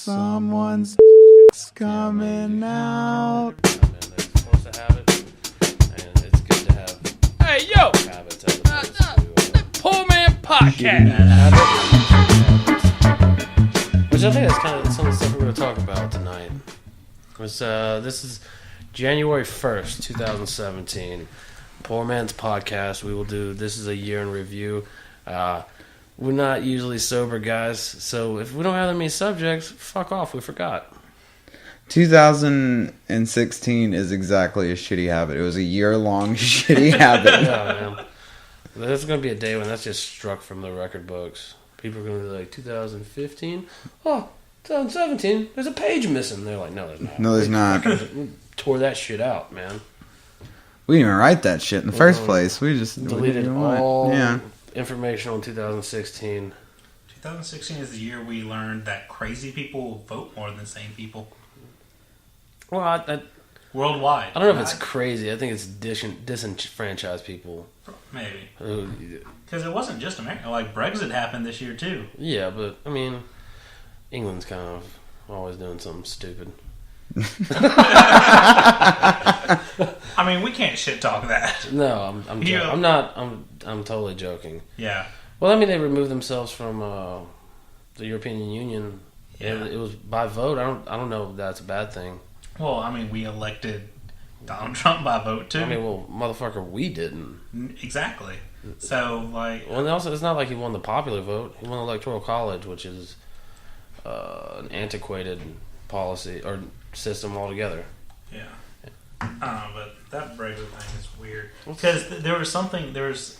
Someone's coming out. They're supposed to have it, and it's good to have. Hey, yo! Habits as opposed to Poormans podcast. Which I think that's kind of some of the stuff we're going to talk about tonight. This is January 1st, 2017. Poormans podcast. We will do. This is a year in review. We're not usually sober guys, so if we don't have that many subjects, fuck off, we forgot. 2016 is exactly a shitty habit. It was a year-long shitty habit. Yeah, man. There's going to be a day when that's just struck from the record books. People are going to be like, 2015? Oh, 2017, there's a page missing. They're like, no, there's not. No, there's not. We tore that shit out, man. We didn't even write that shit in the first place. We just deleted all information on 2016. 2016 is the year we learned that crazy people vote more than sane people. Well, Worldwide. I don't know if it's crazy. I think it's disenfranchised people. Maybe. Because it wasn't just America. Like, Brexit happened this year, too. Yeah, but, I mean, England's kind of always doing something stupid. I mean, we can't shit talk that. No, I'm totally joking. Yeah. Well, I mean, they removed themselves from the European Union. Yeah. It was by vote. I don't know if that's a bad thing. Well, I mean, we elected Donald Trump by vote too. I mean, well, motherfucker, we didn't. Exactly. So, like, well, and also, it's not like he won the popular vote. He won the Electoral College, which is an antiquated policy or system altogether. Yeah. I don't know, but that Brexit thing is weird. Because there was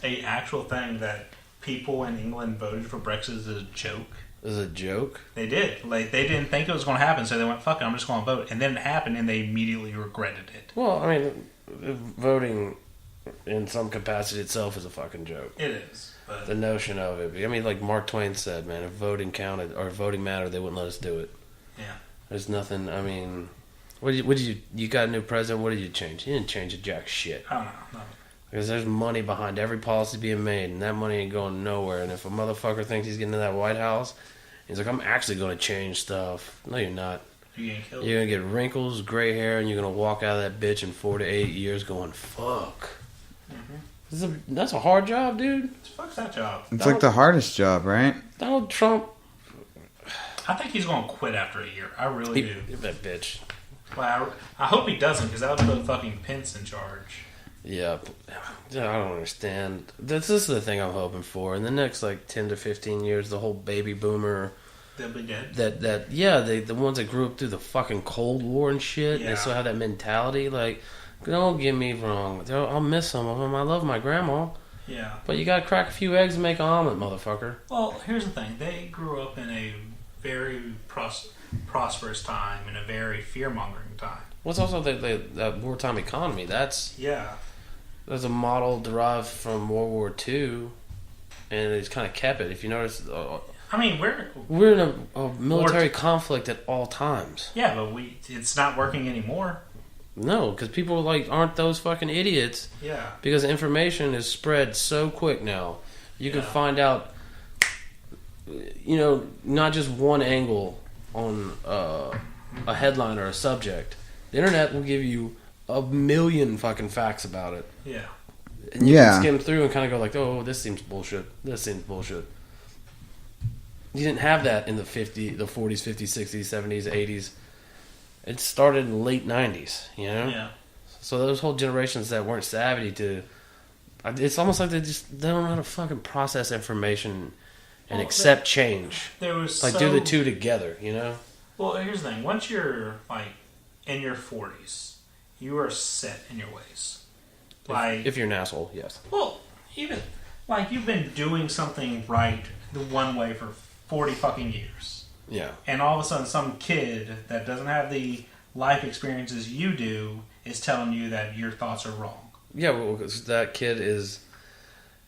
a actual thing that people in England voted for Brexit as a joke. As a joke? They did. Like, they didn't think it was going to happen, so they went, fuck it, I'm just going to vote. And then it happened, and they immediately regretted it. Well, I mean, voting in some capacity itself is a fucking joke. It is. But the notion of it. I mean, like Mark Twain said, man, if voting counted, or if voting mattered, they wouldn't let us do it. Yeah. There's nothing, I mean... What did you got a new president, what did you change? You didn't change a jack shit. I don't know. No. Because there's money behind every policy being made, and that money ain't going nowhere. And if a motherfucker thinks he's getting to that White House, he's like, I'm actually going to change stuff. No, you're not. You're getting killed. You're going to get wrinkles, gray hair, and you're going to walk out of that bitch in 4 to 8 years going, fuck. Mm-hmm. That's a hard job, dude. Fuck's that job. It's like the hardest job, right? Donald Trump. I think he's going to quit after a year. I really do. That bitch. Well, I hope he doesn't, because that would put fucking Pence in charge. Yeah, I don't understand. This is the thing I'm hoping for. In the next, 10 to 15 years, the whole baby boomer... They'll be dead. The ones that grew up through the fucking Cold War and shit, they still have that mentality. Like, don't get me wrong. I'll miss some of them. I love my grandma. Yeah. But you gotta crack a few eggs and make an omelet, motherfucker. Well, here's the thing. They grew up in a very prosperous time, in a very fear-mongering time. What's also that wartime economy? That's a model derived from World War II, and it's kind of kept it. If you notice, I mean, we're in a military conflict at all times. Yeah, but it's not working anymore. No, because people aren't those fucking idiots. Yeah. Because information is spread so quick now. You can find out, not just one angle on a headline or a subject. The internet will give you a million fucking facts about it. Yeah. And you can skim through and kind of go oh, this seems bullshit. This seems bullshit. You didn't have that in the 40s, 50s, 60s, 70s, 80s. It started in the late 90s, Yeah. So those whole generations that weren't savvy to... It's almost like they don't know how to fucking process information and accept change. There was do the two together, Well, here's the thing. Once you're, in your 40s, you are set in your ways. If you're an asshole, yes. Well, even, you've been doing something right the one way for 40 fucking years. Yeah. And all of a sudden, some kid that doesn't have the life experiences you do is telling you that your thoughts are wrong. Yeah, well, because that kid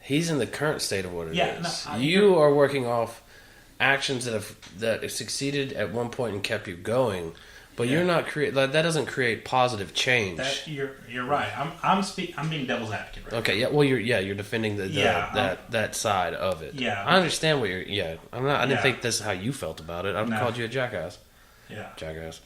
he's in the current state of what it is. No, you are working off actions that have succeeded at one point and kept you going, but you're not that doesn't create positive change. You're right. I'm being devil's advocate. Right okay. Yeah. Well, you're defending that side of it. Yeah. I understand what you're. Yeah. I'm not. I didn't think this is how you felt about it. I've called you a jackass. Yeah. Jackass.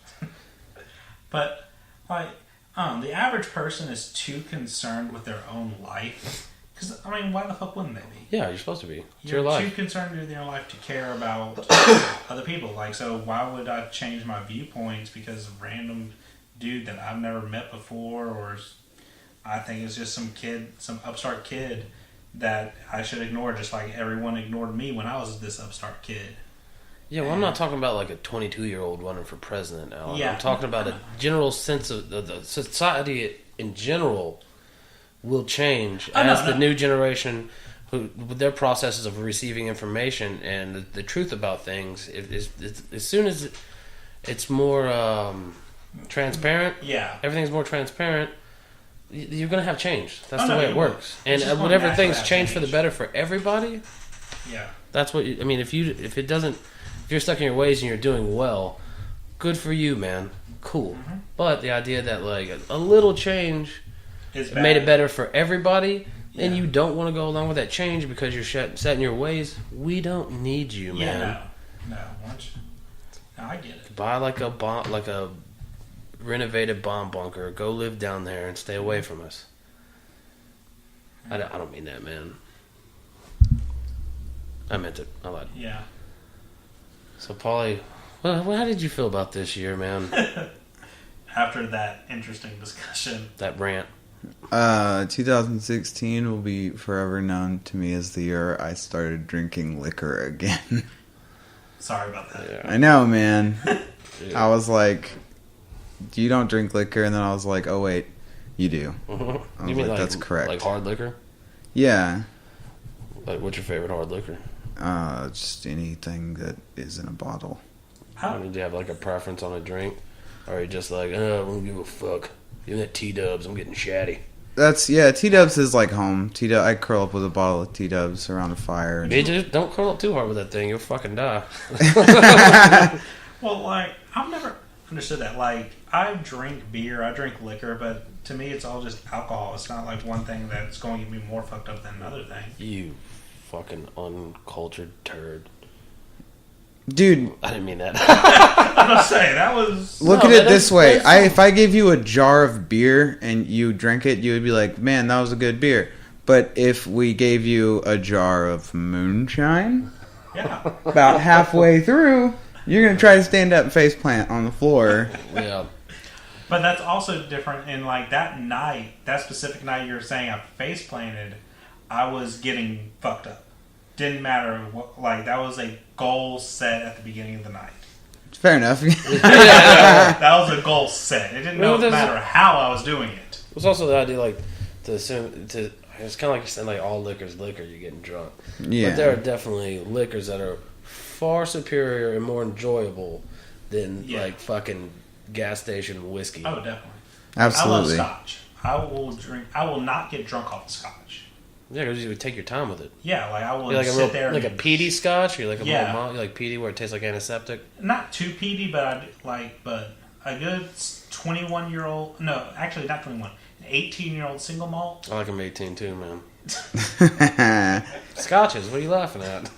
But, like, the average person is too concerned with their own life. Because, I mean, why the fuck wouldn't they be? Yeah, you're supposed to be. It's You're your life. too concerned with your life to care about other people. Like, so why would I change my viewpoints because a random dude that I've never met before, or I think it's just some kid, some upstart kid that I should ignore, just like everyone ignored me when I was this upstart kid. Yeah, well, I'm not talking about like a 22-year-old running for president, Alan. Yeah. I'm talking about a general sense of the society in general will change as the new generation, who with their processes of receiving information and the truth about things, as soon as it's more transparent, everything's more transparent, you're going to have change. That's the way it works. And whenever things change for the better for everybody, that's what I mean. If you're stuck in your ways and you're doing well, good for you, man. Cool. Mm-hmm. But the idea that like a little change made it better for everybody, and you don't want to go along with that change because you're set in your ways, we don't need you, man. No, I get it. Buy like a renovated bomb bunker. Go live down there and stay away from us. I don't mean that, man. I meant it. I lied. Yeah. So, Paulie, well, how did you feel about this year, man? After that interesting discussion. That rant. 2016 will be forever known to me as the year I started drinking liquor again. Sorry about that. Yeah. I know, man. I was like, you don't drink liquor, and then I was like, oh wait, you do. Mm-hmm. You mean like that's correct. Like hard liquor? Yeah. Like, what's your favorite hard liquor? Just anything that is in a bottle. Did you have like a preference on a drink? Or are you just like, I don't give a fuck. Give me that T-Dubs, I'm getting shatty. T-Dubs is like home. I curl up with a bottle of T-Dubs around a fire. Just don't curl up too hard with that thing, you'll fucking die. Well, like, I've never understood that. Like, I drink beer, I drink liquor, but to me it's all just alcohol. It's not like one thing that's going to get me more fucked up than another thing. You fucking uncultured turd. Dude, I didn't mean that. I'm not saying that was. Look at it this way. If I gave you a jar of beer and you drank it, you would be like, man, that was a good beer. But if we gave you a jar of moonshine, about halfway through, you're going to try to stand up and face plant on the floor. Yeah. But that's also different in like that night, that specific night you were saying I face planted, I was getting fucked up. Didn't matter what, like that was a goal set at the beginning of the night. Fair enough. That was a goal set. It didn't matter how I was doing it. It was also the idea like to assume it's kind of like you're saying like all liquor's liquor, you're getting drunk. Yeah. But there are definitely liquors that are far superior and more enjoyable than like fucking gas station whiskey. Oh, definitely. Absolutely. I love scotch. I will not get drunk off of scotch. Yeah, because you would take your time with it. Yeah, like I will like sit there. Like a peaty scotch? Or like a you like peaty where it tastes like antiseptic? Not too peaty, but but a good 21-year-old. No, actually not 21. An 18-year-old single malt. I like them 18 too, man. Scotches, what are you laughing at?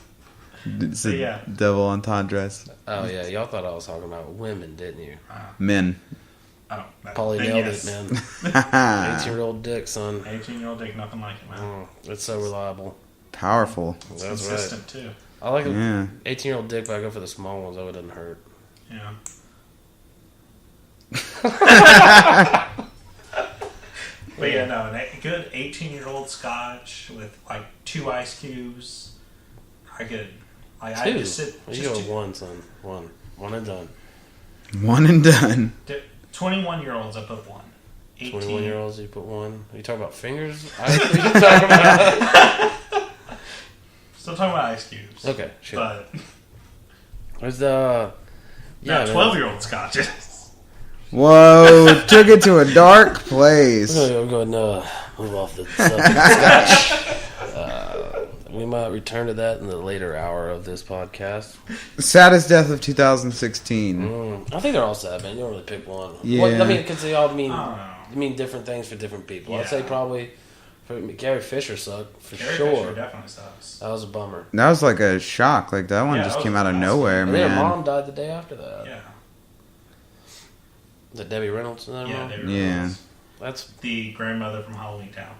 It's a double entendres. Oh yeah, y'all thought I was talking about women, didn't you? Men. Paulie nailed it, man. 18-year-old dick, son. 18-year-old dick, nothing like it, man. It's so reliable. Powerful. It's consistent, too. I like a 18-year-old dick, but I go for the small ones, though it doesn't hurt. Yeah. But yeah, no, a good 18-year-old scotch with like 2 ice cubes. I could, like, 2? I just sit. You go with 1, son. 1 and done. 1 and done. 21-year-olds, I put 1. 21-year-olds, you put 1. Are you talking about fingers? What are you talking about? Still talking about ice cubes. Okay, sure. But there's the 12-year-old scotches. Whoa, took it to a dark place. I'm going to move off the subject scotch. We might return to that in the later hour of this podcast. Saddest death of 2016. I think they're all sad, man. You don't really pick one. Yeah. I mean, because they all mean different things for different people. Yeah. I'd say probably for Gary Fisher sucked for Gary sure. Fisher definitely sucks. That was a bummer. That was like a shock. Like that one just came out of nowhere, and man. Their mom died the day after that. Yeah. Is it Debbie Reynolds in that Yeah, role? Debbie Yeah. Reynolds. That's... The grandmother from Halloween Town.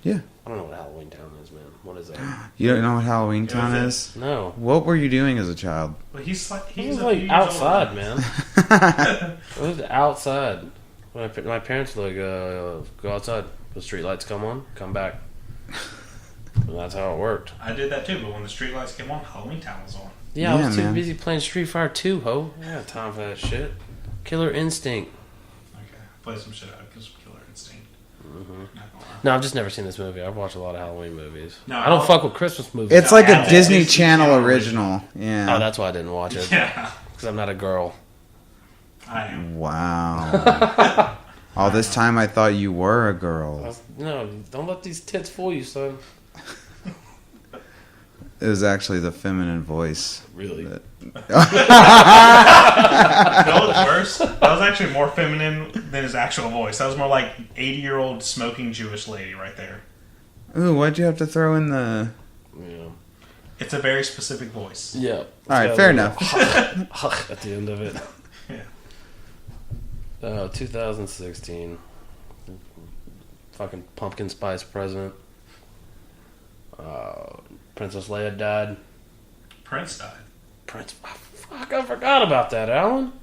Yeah. I don't know what Halloween Town is, man. What is that? You don't know what Halloween It Town was is? No. What were you doing as a child? Well, he's It he's was a like few years outside, older. man. It was outside. My parents were like, go outside. The street lights come on, come back. And that's how it worked. I did that too, but when the street lights came on, Halloween Town was on. Yeah, I was too man. busy playing Street Fighter 2, ho. I got time for that shit. Killer Instinct. Okay, play some shit out because Killer Instinct. Mm-hmm. Not gonna lie. No, I've just never seen this movie. I've watched a lot of Halloween movies. No, I don't I'll- fuck with Christmas movies. It's like Yeah, a Disney Disney Channel Channel original. Yeah. Oh, that's why I didn't watch it. Yeah, Because I'm not a girl. I am. Wow. All this time I thought you were a girl. No, don't let these tits fool you, son. It was actually the feminine voice. Really? that- That was worse. That was actually more feminine than his actual voice. That was more like 80-year-old smoking Jewish lady right there. Ooh, why'd you have to throw in the... Yeah. It's a very specific voice. Yeah. All right, fair enough. At the end of it. Yeah. 2016. Fucking pumpkin spice present. Princess Leia died. Prince died. Prince. Oh, fuck, I forgot about that, Alan.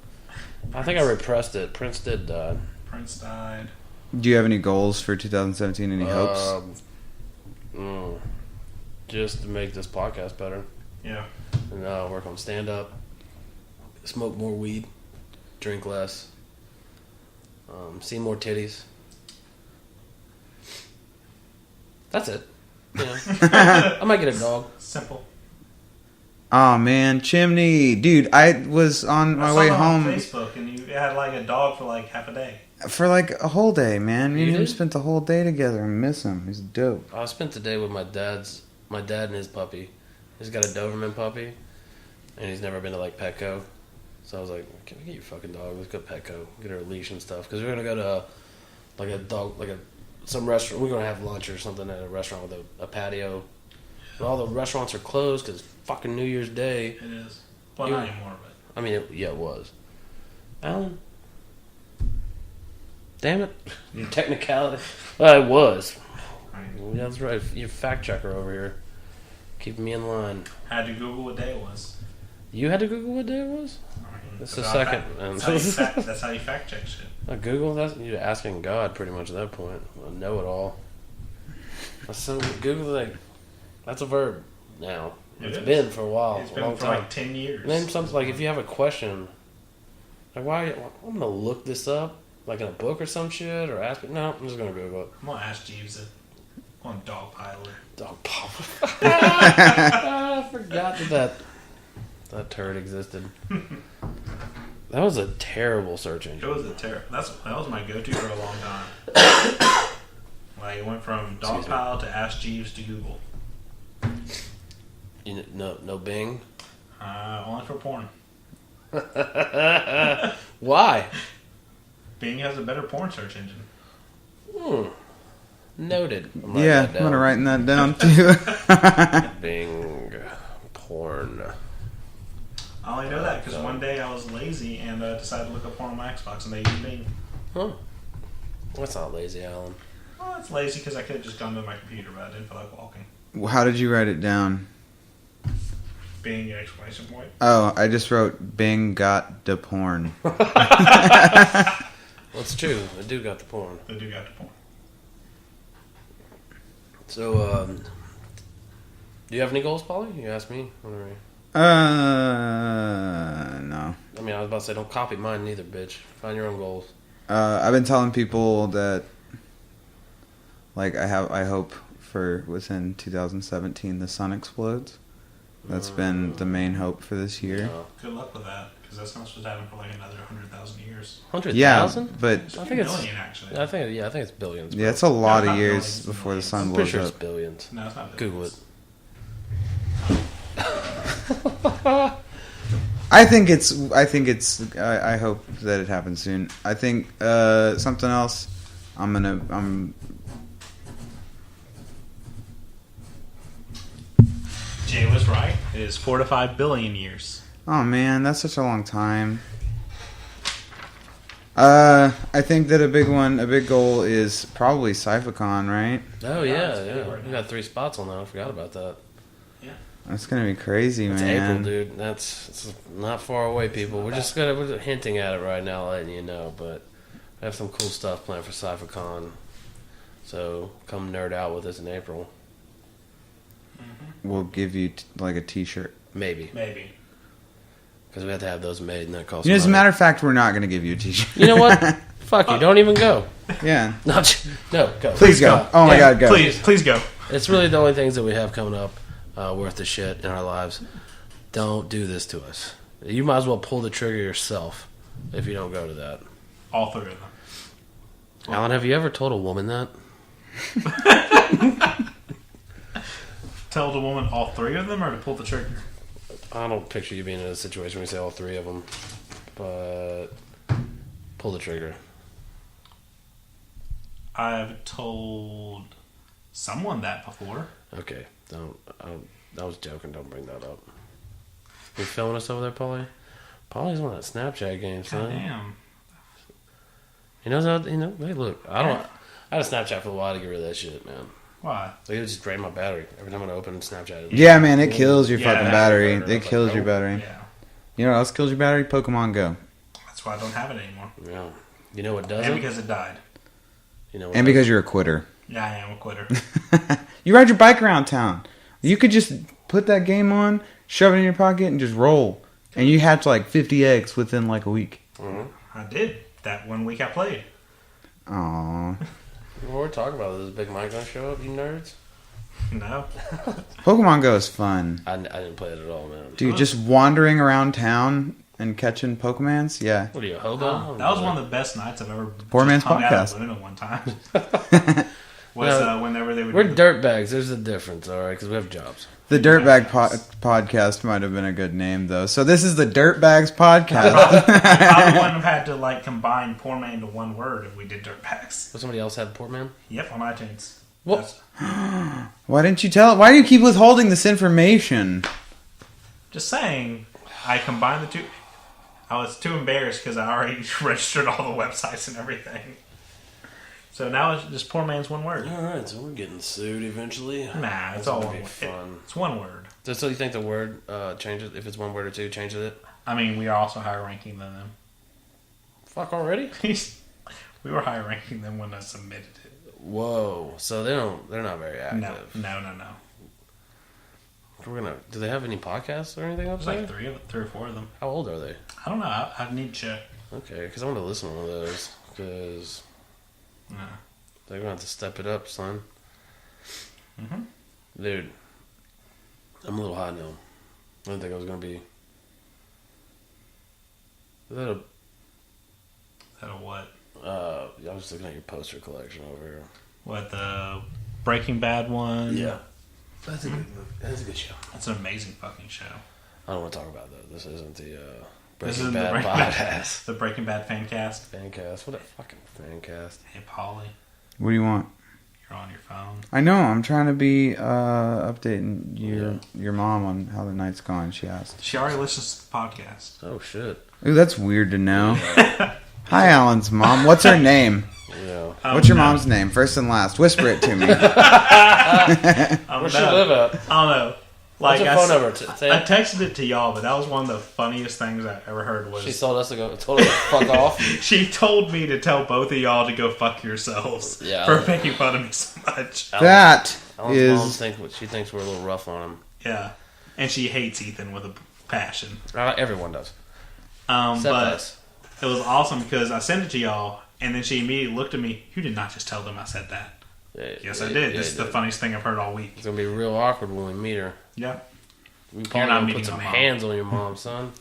I think I repressed it. Prince did die. Prince died. Do you have any goals for 2017? Any hopes? Just to make this podcast better. Yeah. And work on stand up. Smoke more weed. Drink less. See more titties. That's it. Yeah. I might get a dog. Simple. Oh man, Chimney, dude! I was on my I saw way it on home Facebook, and you had like a dog for like half a day. for like a whole day, man. Me You and him did? spent the whole day together. I miss him. He's dope. I spent the day with my dad and his puppy. He's got a Doberman puppy, and he's never been to like Petco. So I was like, "Can we get your fucking dog? Let's go to Petco, get her a leash and stuff." Because we're gonna go to like a dog, some restaurant. We're gonna have lunch or something at a restaurant with a patio. But all the restaurants are closed because fucking New Year's Day. It is. Well, You- not anymore, but I mean, it was. Alan, damn it, your technicality. Well, it was. I mean, Yeah, that's right. You fact checker over here, keeping me in line. I had to Google what day it was. You had to Google what day it was? I mean, That's the that's second. that's how you fact check shit. Google, that's you're asking God pretty much at that point. I know it all. So Google, like, that's a verb now. It's is. been for a while, It's a been long for time. like 10 years. Name something like if you have a question, like why I'm gonna look this up, like in a book or some shit, or ask. No, I'm just gonna Google it. I'm gonna ask Jeeves on dog pilot. Dog pop. I forgot that turd existed. That was a terrible search engine. It was a terror. That was my go-to for a long time. Like it went from dog pile to Ask Jeeves to Google. No Bing. Only for porn. Why? Bing has a better porn search engine. Noted. Yeah, I'm gonna write that down too. Bing porn. I only know that because one day I was lazy and decided to look up porn on my Xbox and they used Bing. Huh? That's not lazy, Alan. Well, it's lazy because I could have just gone to my computer, but I didn't feel like walking. How did you write it down? Bing exclamation point. Oh, I just wrote Bing got the porn. Well, it's true. I do got the porn. They do got the porn. So, do you have any goals, Polly? You asked me. Whatever. No. I mean, I was about to say, don't copy mine neither, bitch. Find your own goals. I've been telling people that, like, I hope for within 2017 the sun explodes. That's been the main hope for this year. Good luck with that because that's not supposed to happen for like another 100,000 years. 100,000? Yeah, but I think it's billion actually. I think it's billions. yeah, it's a lot No, of not years billions, before the millions. sun I'm pretty blows sure it's up. billions. No, it's not. Google it. I think it's. I hope that it happens soon. I think something else. Jay was right. It is 4 to 5 billion years. Oh man, that's such a long time. I think that a big goal is probably Cyphicon, right? Oh yeah. We got 3 spots on that. I forgot about that. That's gonna be crazy, It's man. April, dude. It's not far away, people. We're hinting at it right now, letting you know. But we have some cool stuff planned for Cyphicon. So come nerd out with us in April. We'll give you like a T-shirt. Maybe. Because we have to have those made, and that costs As a money. matter of fact, we're not gonna give you a T-shirt. You know what? Fuck you. Don't even go. Yeah. No, go. Please go. Oh my God, go. Please go. It's really the only things that we have coming up worth the shit in our lives. Don't do this to us. You might as well pull the trigger yourself if you don't go to that. All 3 of them. Alan, have you ever told a woman that? Tell the woman all 3 of them, or to pull the trigger? I don't picture you being in a situation where you say all 3 of them, but pull the trigger. I've told someone that before. Okay, I was joking. Don't bring that up. You filming us over there, Paulie? Paulie's on that Snapchat game, son. Damn. He knows how. Hey, look, I had a Snapchat for a while to get rid of that shit, man. Why? Like, it would just drain my battery every time I open Snapchat. Yeah, man, it kills your Yeah, fucking that battery. would It hurt. kills your battery. Yeah. You know what else kills your battery? Pokemon Go. That's why I don't have it anymore. Yeah. You know what And doesn't? because it died. You know what And because you're a quitter. Yeah, I am a quitter. You ride your bike around town. You could just put that game on, shove it in your pocket, and just roll. And you hatch like 50 eggs within like a week. Mm-hmm. I did. That 1 week I played. Aww. What we're talking about is Big Mike gonna show up, you nerds? No. Pokemon Go is fun. I didn't play it at all, man. Dude, just wandering around town and catching Pokemans? Yeah. What are you, a hobo? That was one of the best nights I've ever Poormans just hung out podcast. at Luna one time. Whenever they would. We're dirtbags. There's a difference, all right? Because we have jobs. The Dirtbag podcast might have been a good name, though. So this is the Dirtbags podcast. I wouldn't have had to like combine poor man to one word if we did Dirtbags. Does somebody else have Poorman? Yep, on iTunes. What? Why didn't you tell? Why do you keep withholding this information? Just saying, I combined the 2. I was too embarrassed because I already registered all the websites and everything. So now it's just poor man's one word. All right, so we're getting sued eventually. Nah, That's it's all gonna one be word. fun. It's one word. So you think the word changes? If it's one word or 2, changes it? I mean, we are also higher ranking than them. Fuck already? We were higher ranking than when I submitted it. Whoa! So they're not very No. active. Do they have any podcasts or anything up There's there? like 3 or 4 of them. How old are they? I don't know. I need to check. Okay, because I want to listen to one of those. Because they're gonna have to step it up, son. Mm-hmm. Dude, I'm a little high now. I didn't think I was gonna be. Is that Is that a what? I was just looking at your poster collection over here. What, the Breaking Bad one? Yeah, that's a good movie. That's a good show. That's an amazing fucking show. I don't want to talk about that. This isn't the This Breaking isn't Bad the Breaking Bad. podcast. The Breaking Bad fan cast. Fan cast. What a fucking fan cast. Hey, Polly, What do you want? you're on your phone. I know. I'm trying to be updating your mom on how the night's gone. She asked. She already listens to the podcast. Oh shit. Ooh, that's weird to know. Hi, Alan's mom. What's her name? Yeah. What's your mom's name? First and last. Whisper it to me. Where she live at? I don't know. Like, What's her phone number? Say I it. texted it to y'all, but that was one of the funniest things I ever heard. Was She told us to fuck off. she told me to tell both of y'all to go fuck yourselves Yeah. for making fun of me so much. That Alan's mom is. she thinks we're a little rough on him. Yeah, and she hates Ethan with a passion. Everyone does. Except But us. it was awesome because I sent it to y'all, and then she immediately looked at me. You did not just tell them I said that. Yeah, Yes, yeah, I did. yeah, This is you the did. funniest thing I've heard all week. It's gonna be real awkward when we meet her. Yeah. We You're probably not gonna meeting put some my mom. hands on your mom, son.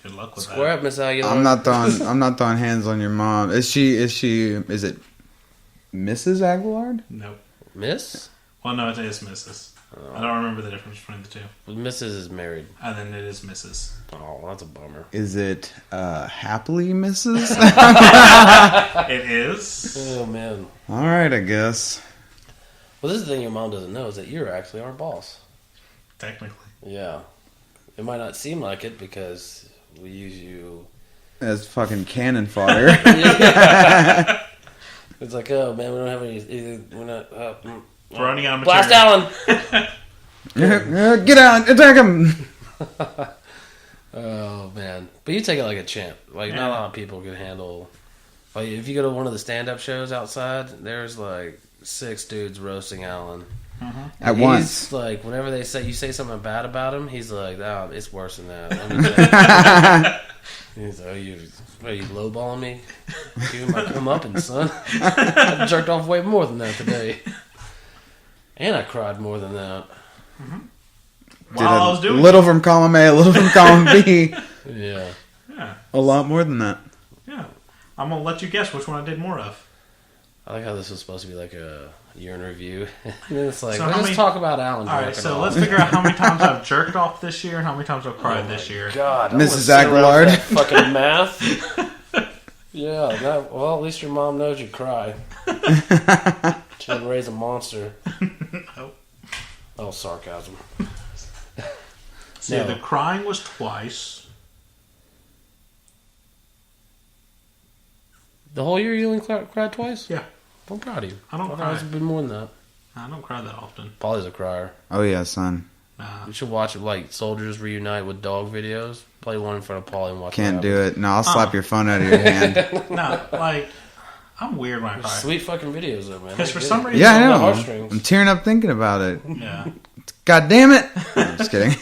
Good luck with Square that. up, Miss Aguilar. I'm not throwing hands on your mom. Is it Mrs. Aguilar? Nope. Miss? Well, no, it is Mrs. I don't remember the difference between the two. Mrs. is married. And then it is Mrs. Oh, that's a bummer. Is it happily Mrs.? It is. Oh man. All right, I guess. Well, this is the thing your mom doesn't know is that you're actually our boss. Technically. Yeah. It might not seem like it because we use you as fucking cannon fodder. It's like, oh man, we don't have any. We're not. We're running out of Blast material. Allen! Get out! Attack him! Oh man, but you take it like a champ. Like not a lot of people can handle. Like if you go to one of the stand-up shows outside, there's like 6 dudes roasting Allen At once. Like whenever you say something bad about him, he's like, "Oh, it's worse than that." Let me tell you. He's like, "Are you lowballing me? Give me my comeuppance, son. I jerked off way more than that today, and I cried more than that." While I was doing little from column A, a little from column B. Yeah. A lot more than that. Yeah. I'm going to let you guess which one I did more of. I like how this was supposed to be like a year in review. And then it's like, So let's talk about Allen. All right, so let's figure out how many times I've jerked off this year and how many times I've cried this year. God, Mrs. Aguilar. Fucking math. Yeah, well, at least your mom knows you cry. She didn't raise a monster. Oh, sarcasm. See, the crying was twice. The whole year you only cried twice? Yeah. I'm proud of you. I don't thought cry. it's been more than that. I don't cry that often. Polly's a crier. Oh, yeah, son. You should watch like Soldiers Reunite with Dog videos. Play one in front of Polly and watch. Can't do it. No, I'll slap your phone out of your hand. No, like, I'm weird when I cry. Sweet fucking videos though, man. Because for some reason... Yeah, I know. Heartstrings. I'm tearing up thinking about it. Yeah. God damn it! I'm just kidding.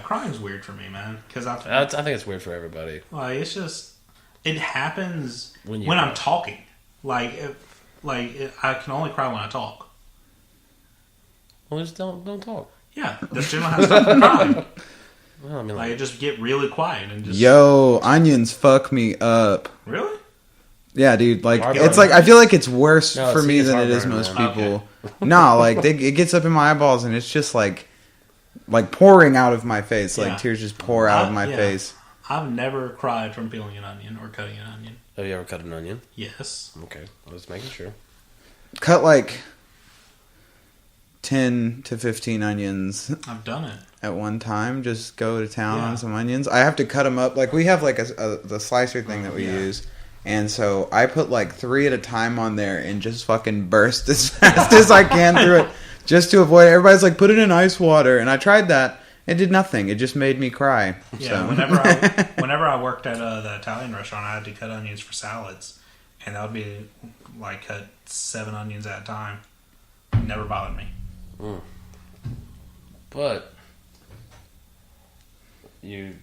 Crying's weird for me, man. Because I think it's weird for everybody. Like, it's just... It happens when I'm talking. Like, I can only cry when I talk. Well, just don't talk. Yeah, that's generally how I start crying. Well, I mean, Like, I just get really quiet and just... Yo, onions fuck me up. Really? Yeah, dude. Like, Heartburn. it's like I feel like it's worse No, for me it's than it is heartburn, most man. people. No, like it gets up in my eyeballs and it's just like pouring out of my face. Yeah. Like tears just pour out of my face. I've never cried from peeling an onion or cutting an onion. Have you ever cut an onion? Yes. Okay, I was making sure. Cut like 10 to 15 onions I've done it. at one time. Just go to town on some onions. I have to cut them up. Like we have like the slicer thing that we use. And so I put like 3 at a time on there and just fucking burst as fast as I can through it just to avoid it. Everybody's like, put it in ice water. And I tried that. It did nothing. It just made me cry. Yeah, So. whenever I worked at the Italian restaurant, I had to cut onions for salads. And that would be like cut 7 onions at a time. Never bothered me. But you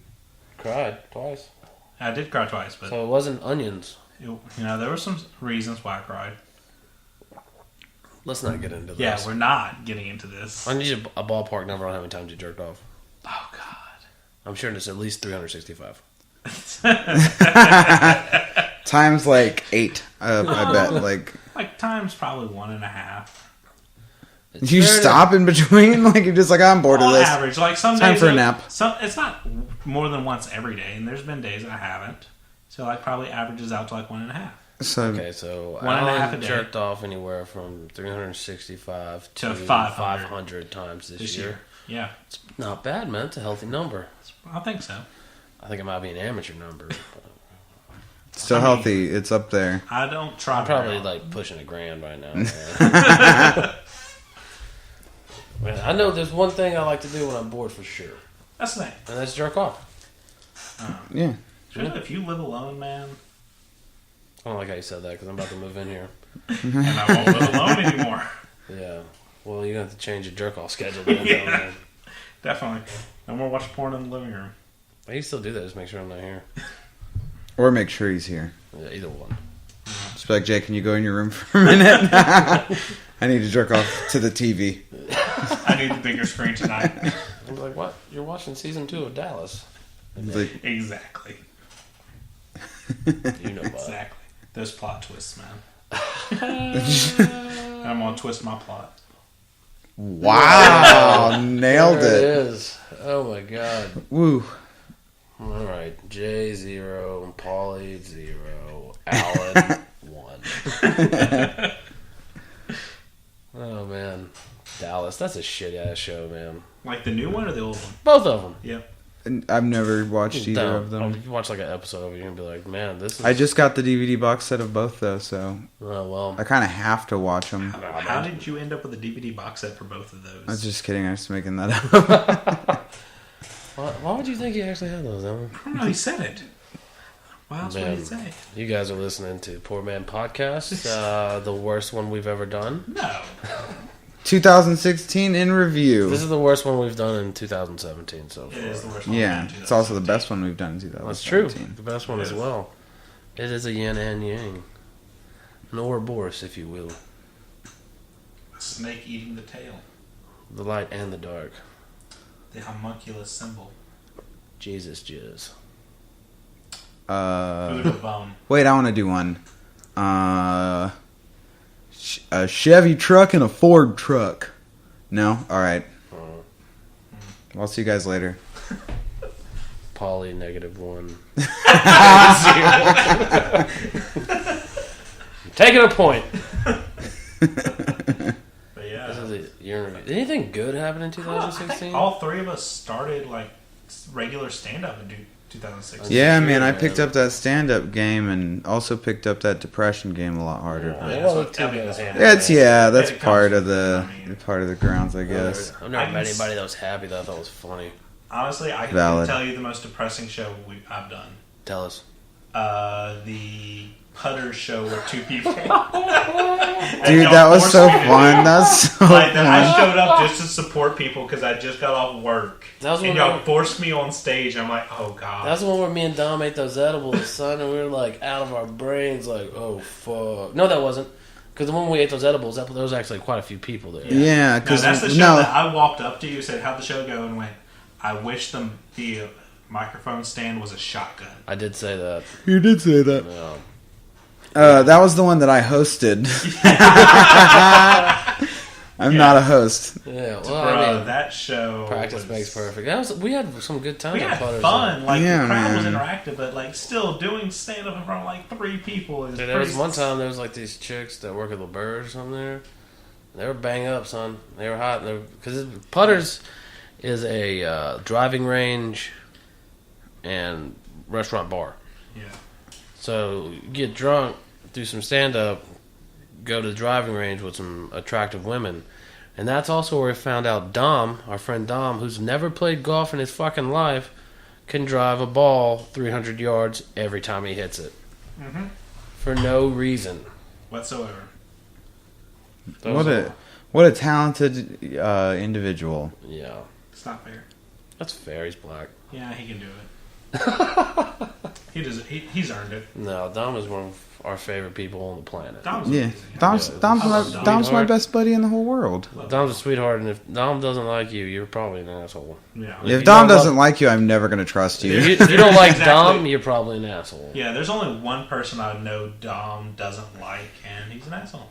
cried twice. I did cry twice, but So it wasn't onions. there were some reasons why I cried. Let's not get into this. Yeah, we're not getting into this. I need a ballpark number on how many times you jerked off. Oh, God. I'm sure it's at least 365. Times like 8, I bet. Like, times probably 1.5. You stop in between? Like, you're just like, I'm bored of On this. average, like some Time days for a nap. It's not more than once every day, and there's been days I haven't. So like probably averages out to like 1.5. So, Okay, so 1.5 a Alan day. jerked off anywhere from 365 To to 500. 500 times this Year. year. Yeah, It's not bad, man. It's a healthy number. I think so. I think it might be an amateur number. But still healthy. It's up there. I don't try. I'm probably very often. like pushing $1,000 right now. Man, I know there's one thing I like to do when I'm bored for sure, That's the thing. and that's jerk off. Yeah. Especially if you live alone, man, I don't like how you said that because I'm about to move in here. and I won't live alone anymore. Yeah. Well, you're going to have to change your jerk off schedule. Then, Yeah. man. Definitely. No more watch porn in the living room. I can still do that. Just make sure I'm not here. Or make sure he's here. Yeah, either one. Just be like, Jay, can you go in your room for a minute? I need to jerk off to the TV. I need the bigger screen tonight. I was like, what? You're watching season 2 of Dallas. It's like, Exactly. You know about it. Exactly. Those plot twists, man. I'm gonna twist my plot. wow, nailed There it it. is. Oh my god. Woo. All right. Jay 0, Paulie 0, Alan 1. Oh man. Dallas. That's a shit ass show, man. Like the new one or the old one? Both of them. Yep. I've never watched either of them. If you watch like an episode of it, you're gonna be like, man, this is. I just got the DVD box set of both though, so well, I kind of have to watch them. How did you end up with a DVD box set for both of those? I was just kidding. I was making that up. why would you think he actually had those? I don't know. He said it. What else would he say? You guys are listening to Poor Man Podcast, the worst one we've ever done. No. 2016 in review. This is the worst one we've done in 2017 so far. It is the worst one. Yeah, it's also the best one we've done in 2017. That's true. The best one as well. It is a yin and yang. An Ouroboros, if you will. A snake eating the tail. The light and the dark. The homunculus symbol. Jesus jizz. Food of bone. Wait, I want to do one. A Chevy truck and a Ford truck. No? Alright. I'll see you guys later. Poly -1. Taking a point. But yeah. This is a year in review. Did anything good happen in I 2016? think all three of us started like regular stand-up in 2016. Yeah, man, I picked up that stand-up game and also picked up that depression game a lot harder. Yeah, But that's what Kevin was handling. that's It part comes of the from, I mean, part of the grounds, I guess. I've never met anybody that was happy that I thought was funny. Honestly, I can Valid. tell you the most depressing show I've done. Tell us. The Putter show with two people. Dude, that was so fun. That's so Like, I fun. showed up just to support people because I just got off work. That was And when y'all we- forced me on stage. I'm like, oh, God. That's the one where me and Dom ate those edibles, son, and we were like out of our brains, like, oh fuck. No, that wasn't. Because the one we ate those edibles, there was actually quite a few people there. Yeah, No, because that's the show that I walked up to you, said, how'd the show go? And went, I wish the microphone stand was a shotgun. I did say that. you did say that. No. That was the one that I hosted. I'm not a host. Yeah, well, Bro, I mean, that show practice makes perfect. We had some good time. We at had Putters, fun. Like, Yeah, the crowd was man. interactive, but, like, still doing stand-up in front of, like, 3 people is Dude, there was pretty- one time there was like these chicks that work at the Bird or something there. They were bang up, son. They were hot. Because Putters is a driving range and restaurant bar. Yeah. So you get drunk, do some stand up, go to the driving range with some attractive women. And that's also where we found out Dom, our friend Dom, who's never played golf in his fucking life, can drive a ball 300 yards every time he hits it. Mm-hmm. For no reason. Whatsoever. What a talented individual. Yeah. It's not fair. That's fair. He's black. Yeah, he can do it. He's earned it. No, Dom is one of our favorite people on the planet. Dom's Yeah, amazing. Dom's Yeah, Dom's I my, love Dom. Dom's my Sweetheart. best buddy in the whole world. Dom's a sweetheart, and if Dom doesn't like you, you're probably an asshole. Yeah. If If you Dom don't doesn't love- like you, I'm never gonna trust If you. you don't like Exactly. Dom, you're probably an asshole. Yeah, there's only one person I know Dom doesn't like, and he's an asshole.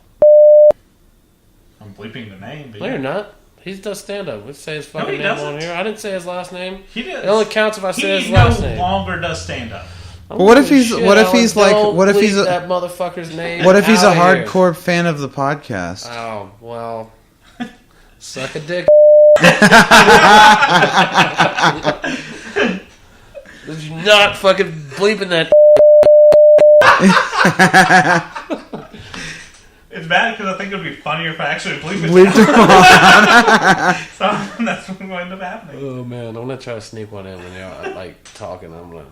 I'm bleeping the name, but No, you're yeah. not. He does stand up. Let's say his No, fucking he name doesn't. on here. I didn't say his last name. He does. It only counts if I say his He last no name. longer does stand up. I'm But what if gonna he's- shit what if out he's and like- don't what if he's bleep a- that motherfucker's name? What if he's a out here. hardcore fan of the podcast? Oh well, suck a dick. Did you not fucking bleeping that? It's bad because I think it would be funnier if I actually bleep it. Bleeped him So that's what will end up happening. Oh man, I'm gonna try to sneak one in when you're like talking. I'm gonna.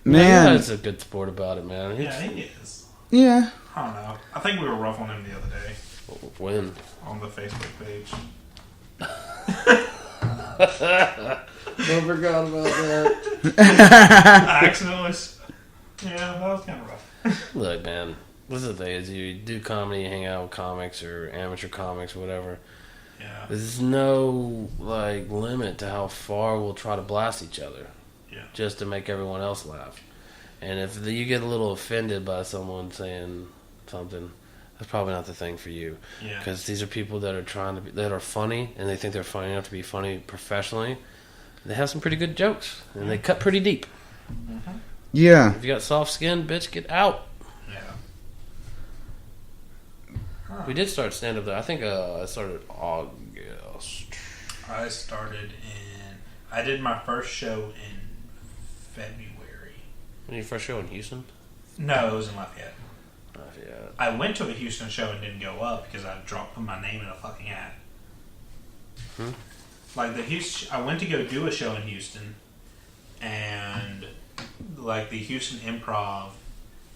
Man, He's a good sport about it, man. Yeah, he is. yeah. I don't know. I think we were rough on him the other day When? on the Facebook page. I forgot about that. I accidentally. Yeah, that was kind of rough. Look, man, this is the thing: is you do comedy, you hang out with comics or amateur comics or whatever. Yeah. There's no like limit to how far we'll try to blast each other, Yeah. just to make everyone else laugh. And if you get a little offended by someone saying something, that's probably not the thing for you. Yeah. Because these are people that are trying to that are funny, and they think they're funny enough to be funny professionally. They have some pretty good jokes, and they cut pretty deep. Yeah. If you got soft skin, bitch, get out. Yeah. Huh. We did start stand-up there. I think I started August. I did my first show in February. When your first show in Houston? No, it was in Lafayette. Lafayette. I went to a Houston show and didn't go up because I put my name in a fucking ad. Like I went to go do a show in Houston, and like the Houston Improv,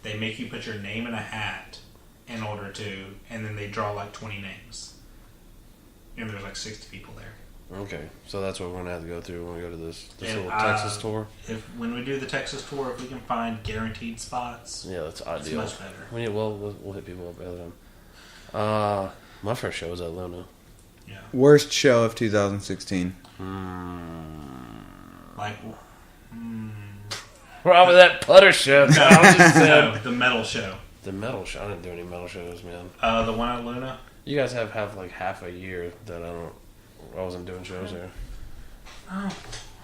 they make you put your name in a hat in order to, and then they draw like 20 names, and there's like 60 people there. Okay, so that's what we're gonna have to go through when we go to this little Texas tour. When we do the Texas tour, if we can find guaranteed spots, yeah, that's ideal. It's much better. We'll hit people up every time. My first show was at Luna. Yeah. Worst show of 2016. Probably that putter show. No, the metal show. The metal show. I didn't do any metal shows, man. The one at Luna. You guys have like half a year that I wasn't doing shows there. Oh,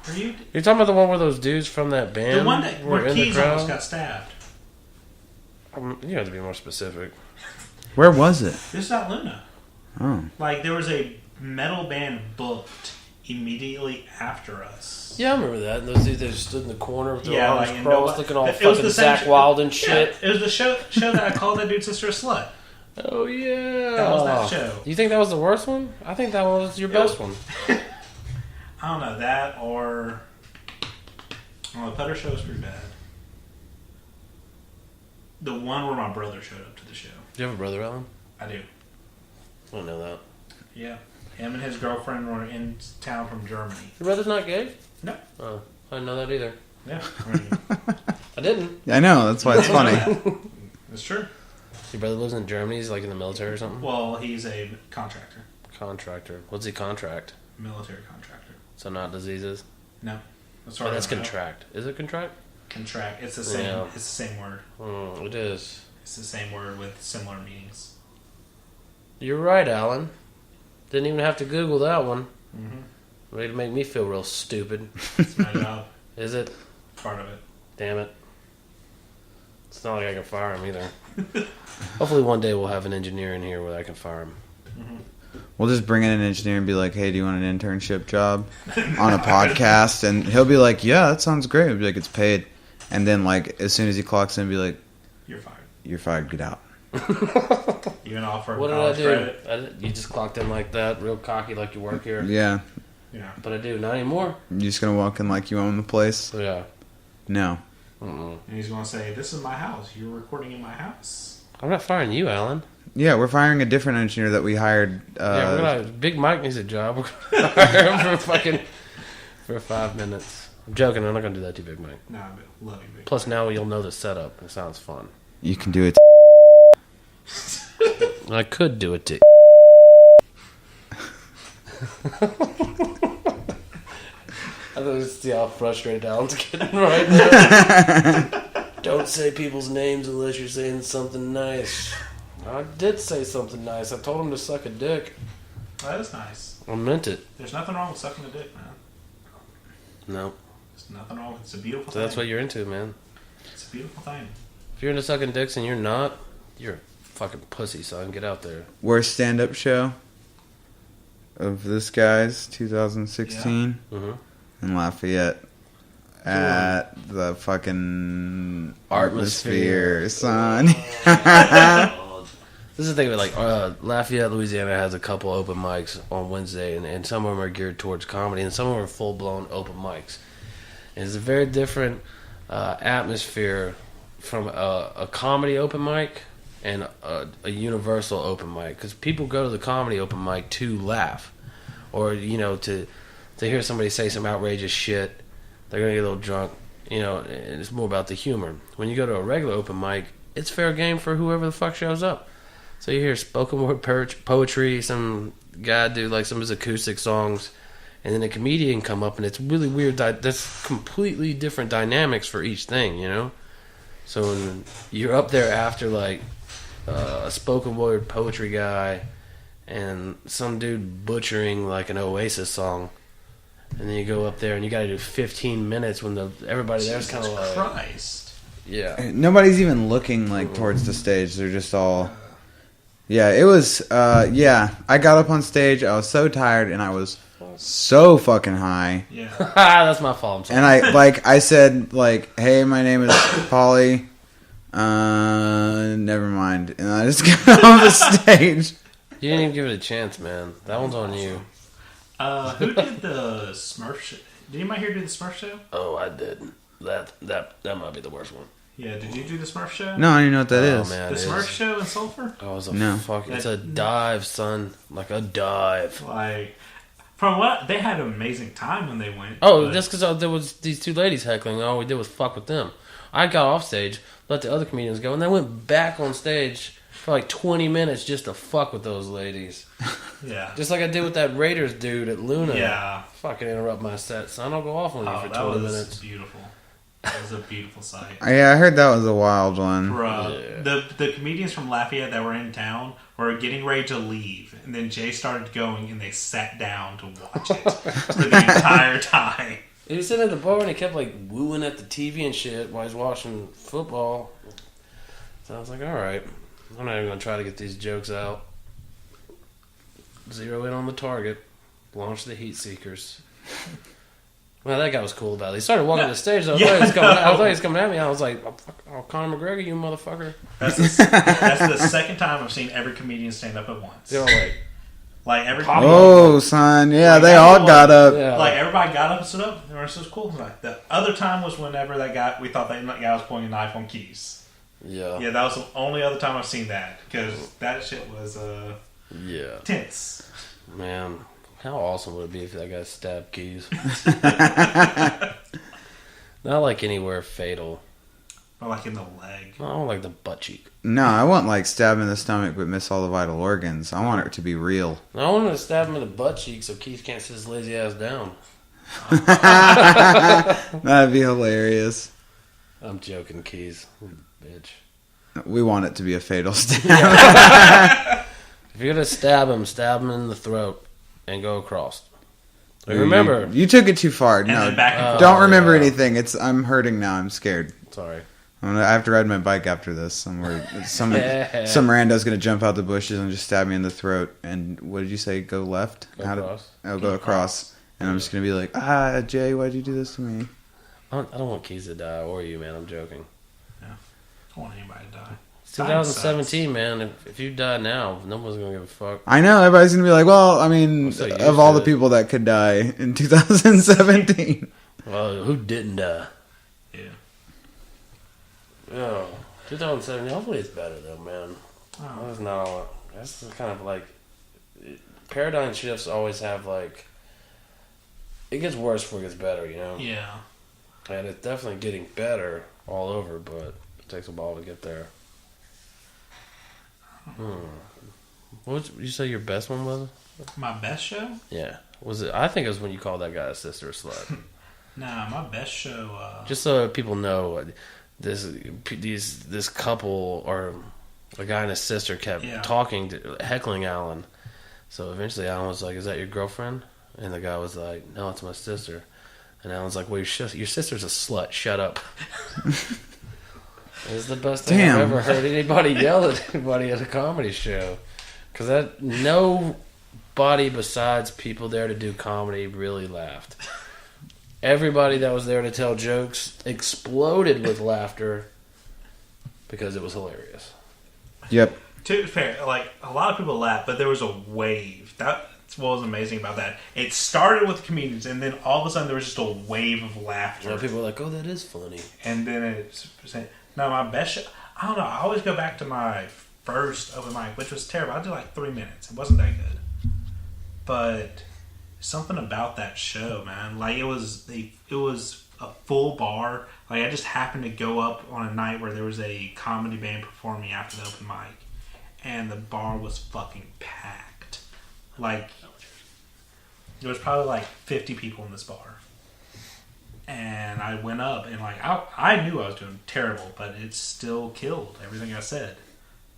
are you? You're talking about the one where those dudes from that band The one where Keys almost got stabbed. You have to be more specific. Where was it? This is at Luna. Oh. Like, there was a metal band booked immediately after us. Yeah, I remember that. And those dudes that just stood in the corner with their Yeah, arms like, crossed, looking all fucking Zach Wild and shit. Yeah, it was the show that I called that dude's sister a slut. Oh, yeah. That was that show. You think that was the worst one? I think that one was your best one. I don't know, that or... the putter show was pretty bad. The one where my brother showed up to the show. Do you have a brother, Alan? I do. I don't know that. Yeah. Him and his girlfriend were in town from Germany. Your brother's not gay? No. Oh, I didn't know that either. Yeah. I didn't. I know, that's why it's funny. It's true. Your brother lives in Germany? He's like in the military or something? Well, he's a contractor. Contractor. What's he contract? Military contractor. So not diseases? No. That's contract. Is it contract? Contract. It's the same. Yeah. It's the same word. It is. It's the same word with similar meanings. You're right, Alan. Didn't even have to Google that one. Mm-hmm. Way to make me feel real stupid. It's my job. Is it? Part of it. Damn it. It's not like I can fire him either. Hopefully one day we'll have an engineer in here where I can fire him. Mm-hmm. We'll just bring in an engineer and be like, hey, do you want an internship job on a podcast? And he'll be like, yeah, that sounds great. We'll be like, it's paid. And then, like, as soon as he clocks in, be like, you're fired. You're fired. Get out. You gonna offer what college did I do? credit? You just clocked in like that, real cocky, like you work here. Yeah. Yeah. But I do, not anymore. You're just going to walk in like you own the place? Yeah. No. And he's gonna say, this is my house. You're recording in my house. I'm not firing you, Alan. Yeah, we're firing a different engineer that we hired. Yeah, we're gonna. Big Mike needs a job. We're gonna hire him for 5 minutes. I'm joking. I'm not gonna do that to you, Big Mike. No, I love you, Big Plus, now you'll know the setup. It sounds fun. You can do it. I could do it to. I don't see how frustrated Alan's getting right now. Don't say people's names unless you're saying something nice. I did say something nice. I told him to suck a dick. That is nice. I meant it. There's nothing wrong with sucking a dick, man. No. There's nothing wrong with it. It's a beautiful So thing. that's what you're into, man. It's a beautiful thing. If you're into sucking dicks and you're not, you're a fucking pussy, son. Get out there. Worst stand-up show of this guy's 2016 in Lafayette at the fucking Artmosphere, son. This is the thing, like Lafayette, Louisiana has a couple open mics on Wednesday, and some of them are geared towards comedy, and some of them are full-blown open mics. And it's a very different atmosphere from a comedy open mic and a universal open mic, because people go to the comedy open mic to laugh, or to hear somebody say some outrageous shit. They're gonna get a little drunk, and it's more about the humor. When you go to a regular open mic, it's fair game for whoever the fuck shows up. So you hear spoken word poetry, some guy do like some of his acoustic songs, and then a comedian come up, and it's really weird. That's completely different dynamics for each thing, So when you're up there after like a spoken word poetry guy and some dude butchering like an Oasis song, and then you go up there and you got to do 15 minutes when everybody there's kind of like, Christ. Yeah. Nobody's even looking like towards the stage. They're just all Yeah, it was. I got up on stage. I was so tired, and I was so fucking high. Yeah. That's my fault. And I said, hey, my name is Polly. Never mind. And I just got off the stage. You didn't even give it a chance, man. That one's on you. Who did the Smurf show? Did anybody here do the Smurf show? Oh, I did. That might be the worst one. Yeah, did you do the Smurf show? No, I don't even know what that is. Man, The Smurf show in Sulphur? Oh, it's it's a dive, son. Like a dive. Like, from what, they had an amazing time when they went. Oh, just because there was these two ladies heckling, all we did was fuck with them. I got off stage, let the other comedians go, and then went back on stage for like 20 minutes just to fuck with those ladies. Yeah. Just like I did with that Raiders dude at Luna. Yeah. Fucking interrupt my set, son. I'll go off on you for 20 minutes. Beautiful. That was a beautiful sight. Yeah, I heard that was a wild one. Bruh, Yeah. the comedians from Lafayette that were in town were getting ready to leave, and then Jay started going, and they sat down to watch it for the entire time. He was sitting at the bar and he kept like wooing at the TV and shit while he's watching football. So I was like, alright, I'm not even going to try to get these jokes out. Zero in on the target. Launch the heat seekers. Well, that guy was cool about it. He started walking the stage. I thought he was coming at me. I was like, oh, Conor McGregor, you motherfucker. That's the second time I've seen every comedian stand up at once. They're all like, every Oh, son. Yeah, Like, they all got up. yeah. Like, everybody got up and stood up. It was so cool. Like, the other time was whenever we thought that guy was pulling a knife on Keys. Yeah. Yeah, that was the only other time I've seen that. Because that shit was Yeah. tense. Man, how awesome would it be if that guy stabbed Keys? Not like anywhere fatal. Or like in the leg. I don't like the butt cheek. No, I want stab in the stomach but miss all the vital organs. I want it to be real. I want to stab him in the butt cheek so Keith can't sit his lazy ass down. That'd be hilarious. I'm joking, Keys. Bitch. We want it to be a fatal stab. If you're going to stab him in the throat and go across. Remember. You took it too far. And No, then back and forth. don't remember anything. I'm hurting now. I'm scared. Sorry. I have to ride my bike after this. I'm worried. Some rando's going to jump out the bushes and just stab me in the throat. And what did you say? Go left? Go across. And I'm just going to be like, Jay, why'd you do this to me? I don't want Keys to die or you, man. I'm joking. Yeah. I don't want anybody to die. It's 2017, man. If you die now, no one's going to give a fuck. I know. Everybody's going to be like, well, I mean, so of all the people that could die in 2017. Well, who didn't die? Yeah. Oh, 2017. Hopefully it's better, though, man. Oh. That's not all. That's kind of like... Paradigm shifts always have, like... It gets worse before it gets better, you know? Yeah. And it's definitely getting better all over, but it takes a while to get there. What would you say your best one was? My best show? Yeah. Was it? I think it was when you called that guy's sister a slut. Nah, my best show... Just so people know, this couple, or a guy and his sister kept heckling Alan. So eventually Alan was like, is that your girlfriend? And the guy was like, no, it's my sister. And Alan's like, well, your sister's a slut. Shut up. It's the best thing I've ever heard anybody yell at anybody at a comedy show. Because nobody besides people there to do comedy really laughed. Everybody that was there to tell jokes exploded with laughter because it was hilarious. Yep. To be fair, like, a lot of people laughed, but there was a wave. That's what was amazing about that. It started with comedians, and then all of a sudden there was just a wave of laughter. People were like, oh, that is funny. And then it's... No, my best show... I don't know. I always go back to my first open mic, which was terrible. I did like 3 minutes. It wasn't that good. But something about that show, man. Like, it was a full bar. Like, I just happened to go up on a night where there was a comedy band performing after the open mic. And the bar was fucking packed. Like, there was probably like 50 people in this bar. And I went up and like, I knew I was doing terrible, but it still killed everything I said.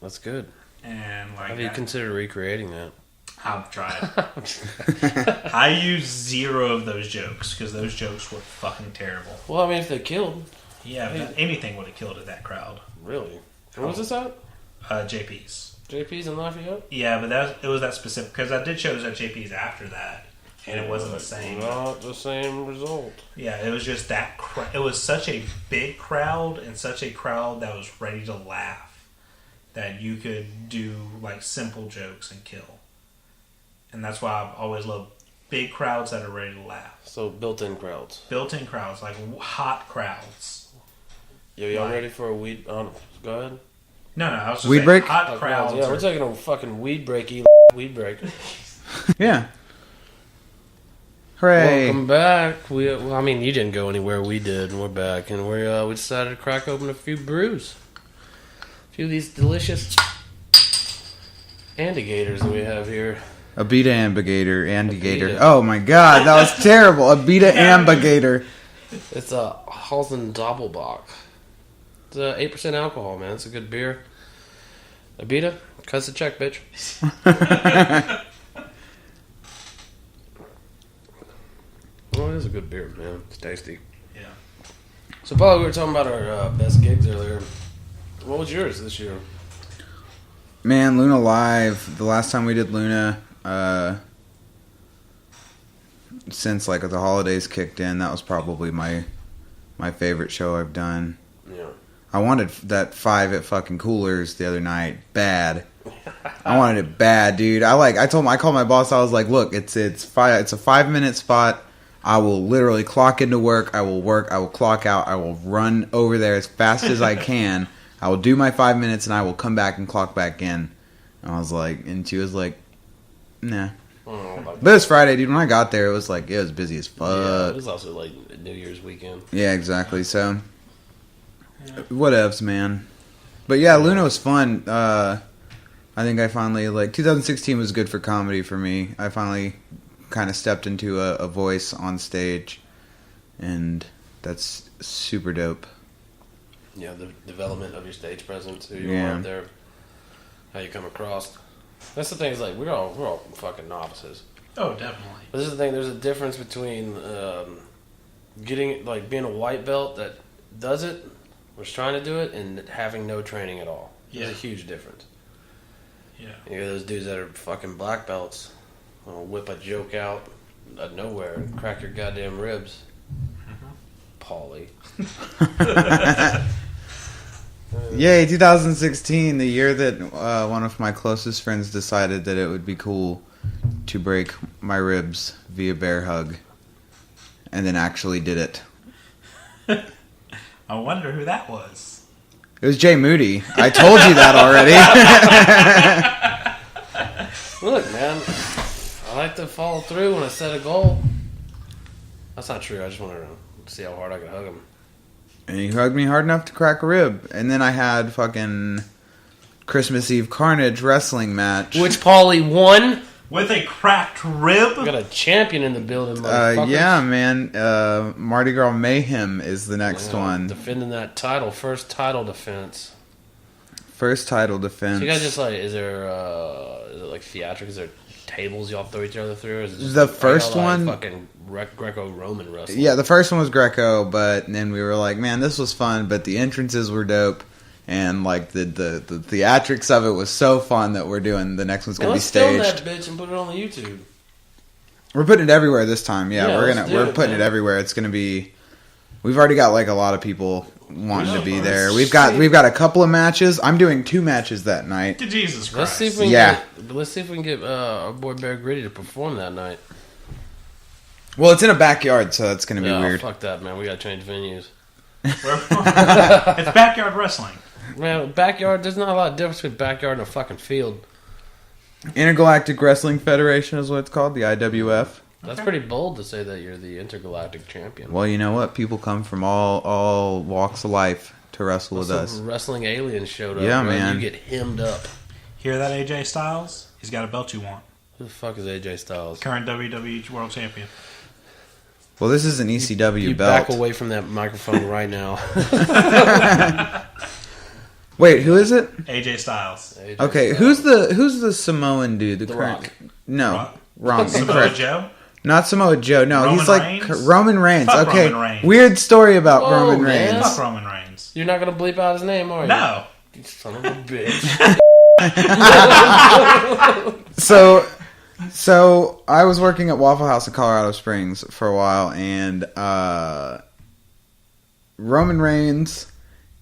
That's good. And like, have you considered recreating that? I've tried. I used 0 of those jokes because those jokes were fucking terrible. Well, I mean, if they killed. Yeah, anything would have killed at that crowd. Really? What was this at? JP's. JP's in Lafayette? Yeah, but it was that specific, because I did shows at JP's after that, and it wasn't the same. Not the same result. Yeah, it was just that. It was such a big crowd, and such a crowd that was ready to laugh, that you could do like simple jokes and kill. And that's why I've always loved big crowds that are ready to laugh. So built-in crowds. Built-in crowds, like hot crowds. Yo, y'all ready for a weed? Go ahead. No, I was just weed saying, break. hot crowds. Yeah, we're taking a fucking weed break. Weed break. Yeah. Hooray! Welcome back. I mean, you didn't go anywhere. We did, and we're back, and we decided to crack open a few brews. A few of these delicious Andigators that we have here. Abita Ambigator, Andigator. Abita. Oh my god, that was terrible. Abita Ambigator. It's a Halsen Doppelbock. It's 8% alcohol, man. It's a good beer. Abita, cut us a check, bitch. Well, it is a good beer, man. It's tasty. Yeah. So, Paul, we were talking about our best gigs earlier. What was yours this year? Man, Luna Live. The last time we did Luna, since like the holidays kicked in, that was probably my favorite show I've done. Yeah. I wanted that 5 at fucking Coolers the other night. Bad. I wanted it bad, dude. I called my boss. I was like, look, it's a 5-minute spot. I will literally clock into work. I will work. I will clock out. I will run over there as fast as I can. I will do my 5 minutes and I will come back and clock back in. And I was like, and she was like, nah. But it was Friday, dude. When I got there, it was busy as fuck. Yeah, it was also like New Year's weekend. Yeah, exactly. So, whatevs, man. But yeah, Luna was fun. I think I finally, 2016 was good for comedy for me. I finally kind of stepped into a voice on stage, and that's super dope. Yeah, the development of your stage presence, who you are out there, how you come across. That's the thing, is like we're all fucking novices. Oh, definitely. But this is the thing, there's a difference between being a white belt that does it, was trying to do it, and having no training at all. Yeah. There's a huge difference. Yeah. You know, those dudes that are fucking black belts will whip a joke out of nowhere and crack your goddamn ribs. Paulie. Yay, 2016, the year that one of my closest friends decided that it would be cool to break my ribs via bear hug, and then actually did it. I wonder who that was. It was Jay Moody. I told you that already. Look, man, I like to follow through when I set a goal. That's not true. I just wanted to see how hard I could hug him. And he hugged me hard enough to crack a rib. And then I had fucking Christmas Eve Carnage wrestling match. Which Paulie won. With a cracked rib? We got a champion in the building, motherfuckers. Yeah, man. Mardi Gras Mayhem is the next one. Defending that title. First title defense. First title defense. So you guys just is there like theatrics? Is there tables y'all throw each other through? Or is it just the first one, fucking Greco-Roman wrestling. Yeah, the first one was Greco, but then we were like, man, this was fun, but the entrances were dope, and like the theatrics of it was so fun that we're doing the next one's gonna be staged. Let's film that bitch and put it on the YouTube. We're putting it everywhere this time. Yeah, Yeah, we're putting it everywhere. It's gonna be. We've already got like a lot of people wanting to be there. We've got a couple of matches. I'm doing 2 matches that night. Jesus Christ. Let's see if we can get our boy Bear Gritty to perform that night. Well, it's in a backyard, so that's going to be weird. Fuck that, man. We got to change venues. It's backyard wrestling. Man, backyard, there's not a lot of difference between backyard and a fucking field. Intergalactic Wrestling Federation is what it's called, the IWF. That's pretty bold to say that you're the intergalactic champion. Well, you know what? People come from all walks of life to wrestle with us. Wrestling aliens showed up. Yeah, bro. man. You get hemmed up. Hear that, AJ Styles? He's got a belt you want. Who the fuck is AJ Styles? Current WWE World Champion. Well, this is an ECW you belt. Back away from that microphone right now. Wait, who is it? AJ Styles. AJ Okay, Styles. who's the Samoan dude? The Rock. No, wrong. Samoa Incorrect. Joe? Not Samoa Joe. No, Roman he's like Reigns? Roman Reigns. Fuck Okay, Roman Reigns. weird story about Whoa, Roman man. Reigns. Fuck Roman Reigns. You're not going to bleep out his name, are you? No. You son of a bitch. So I was working at Waffle House in Colorado Springs for a while, and Roman Reigns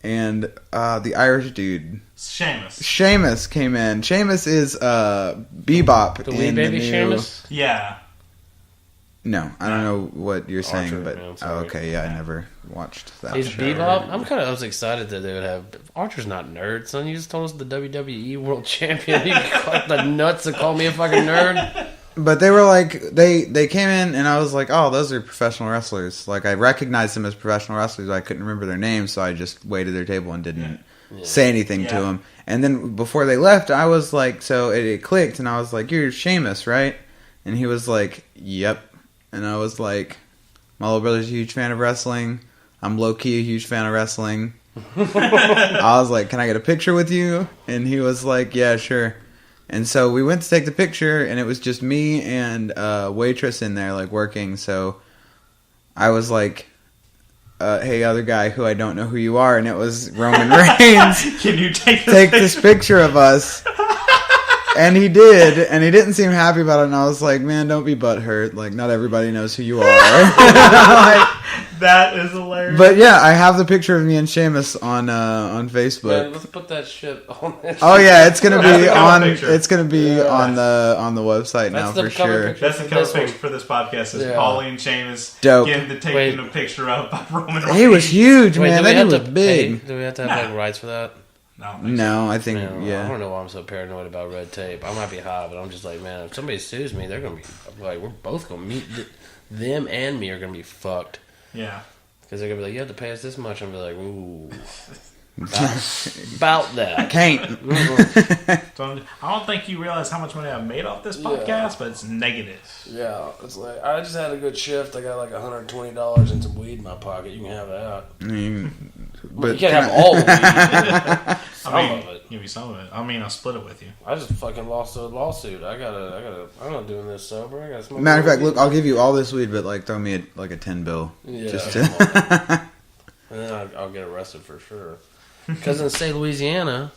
and the Irish dude Sheamus came in. Sheamus is Bebop The wee baby Sheamus? Yeah. No, I don't know what you're saying, Archer, but man, oh, sorry. okay, yeah, I never watched that. He's show. Bebop. I was excited that they would have Archer's not nerd, son. You just told us the WWE World Champion. You got the nuts to call me a fucking nerd. But they were like, they came in, and I was like, oh, those are professional wrestlers. Like, I recognized them as professional wrestlers, but I couldn't remember their names, so I just waited their table and didn't say anything to them. And then before they left, I was like, so it clicked, and I was like, you're Sheamus, right? And he was like, yep. And I was like, my little brother's a huge fan of wrestling. I'm low-key a huge fan of wrestling. I was like, can I get a picture with you? And he was like, yeah, sure. And so we went to take the picture, and it was just me and a waitress in there, like, working. So I was like, hey, other guy who I don't know who you are, and it was Roman Reigns. Can you take this picture of us? And he did, and he didn't seem happy about it, and I was like, man, don't be butthurt. Like, not everybody knows who you are. Like, that is hilarious. but yeah, I have the picture of me and Sheamus on Facebook. Man, let's put that shit on this. Oh yeah, it's gonna That's be the cover on. picture. It's gonna be on the website now the for cover sure. picture. That's the cover picture for this podcast. Is Yeah. Paulie and Sheamus Dope. taking a picture of Roman Reigns. He was huge, Wait, man. do we That have dude to was big. do we have to have like rights for that? No, I think Man, I yeah. don't know why I'm so paranoid about red tape. I might be high, but I'm just like, man, if somebody sues me, they're gonna be like, we're both gonna meet. Them and me are gonna be fucked. Yeah. Because they're gonna be like, you have to pay us this much. I'm gonna be like, ooh, about that. Can't. So I don't think you realize how much money I made off this podcast, but it's negative. Yeah, it's like I just had a good shift. I got like $120 and some weed in my pocket. You can have that. But You can't have all the weed. Some of it. Give you some of it. I mean, I'll split it with you. I just fucking lost a lawsuit. I'm not doing this sober. I gotta smoke. Matter of more fact, weed. look, I'll give you all this weed, but like throw me a 10 bill. Yeah, Just come to on. And then I'll get arrested for sure. Because in the state of Louisiana,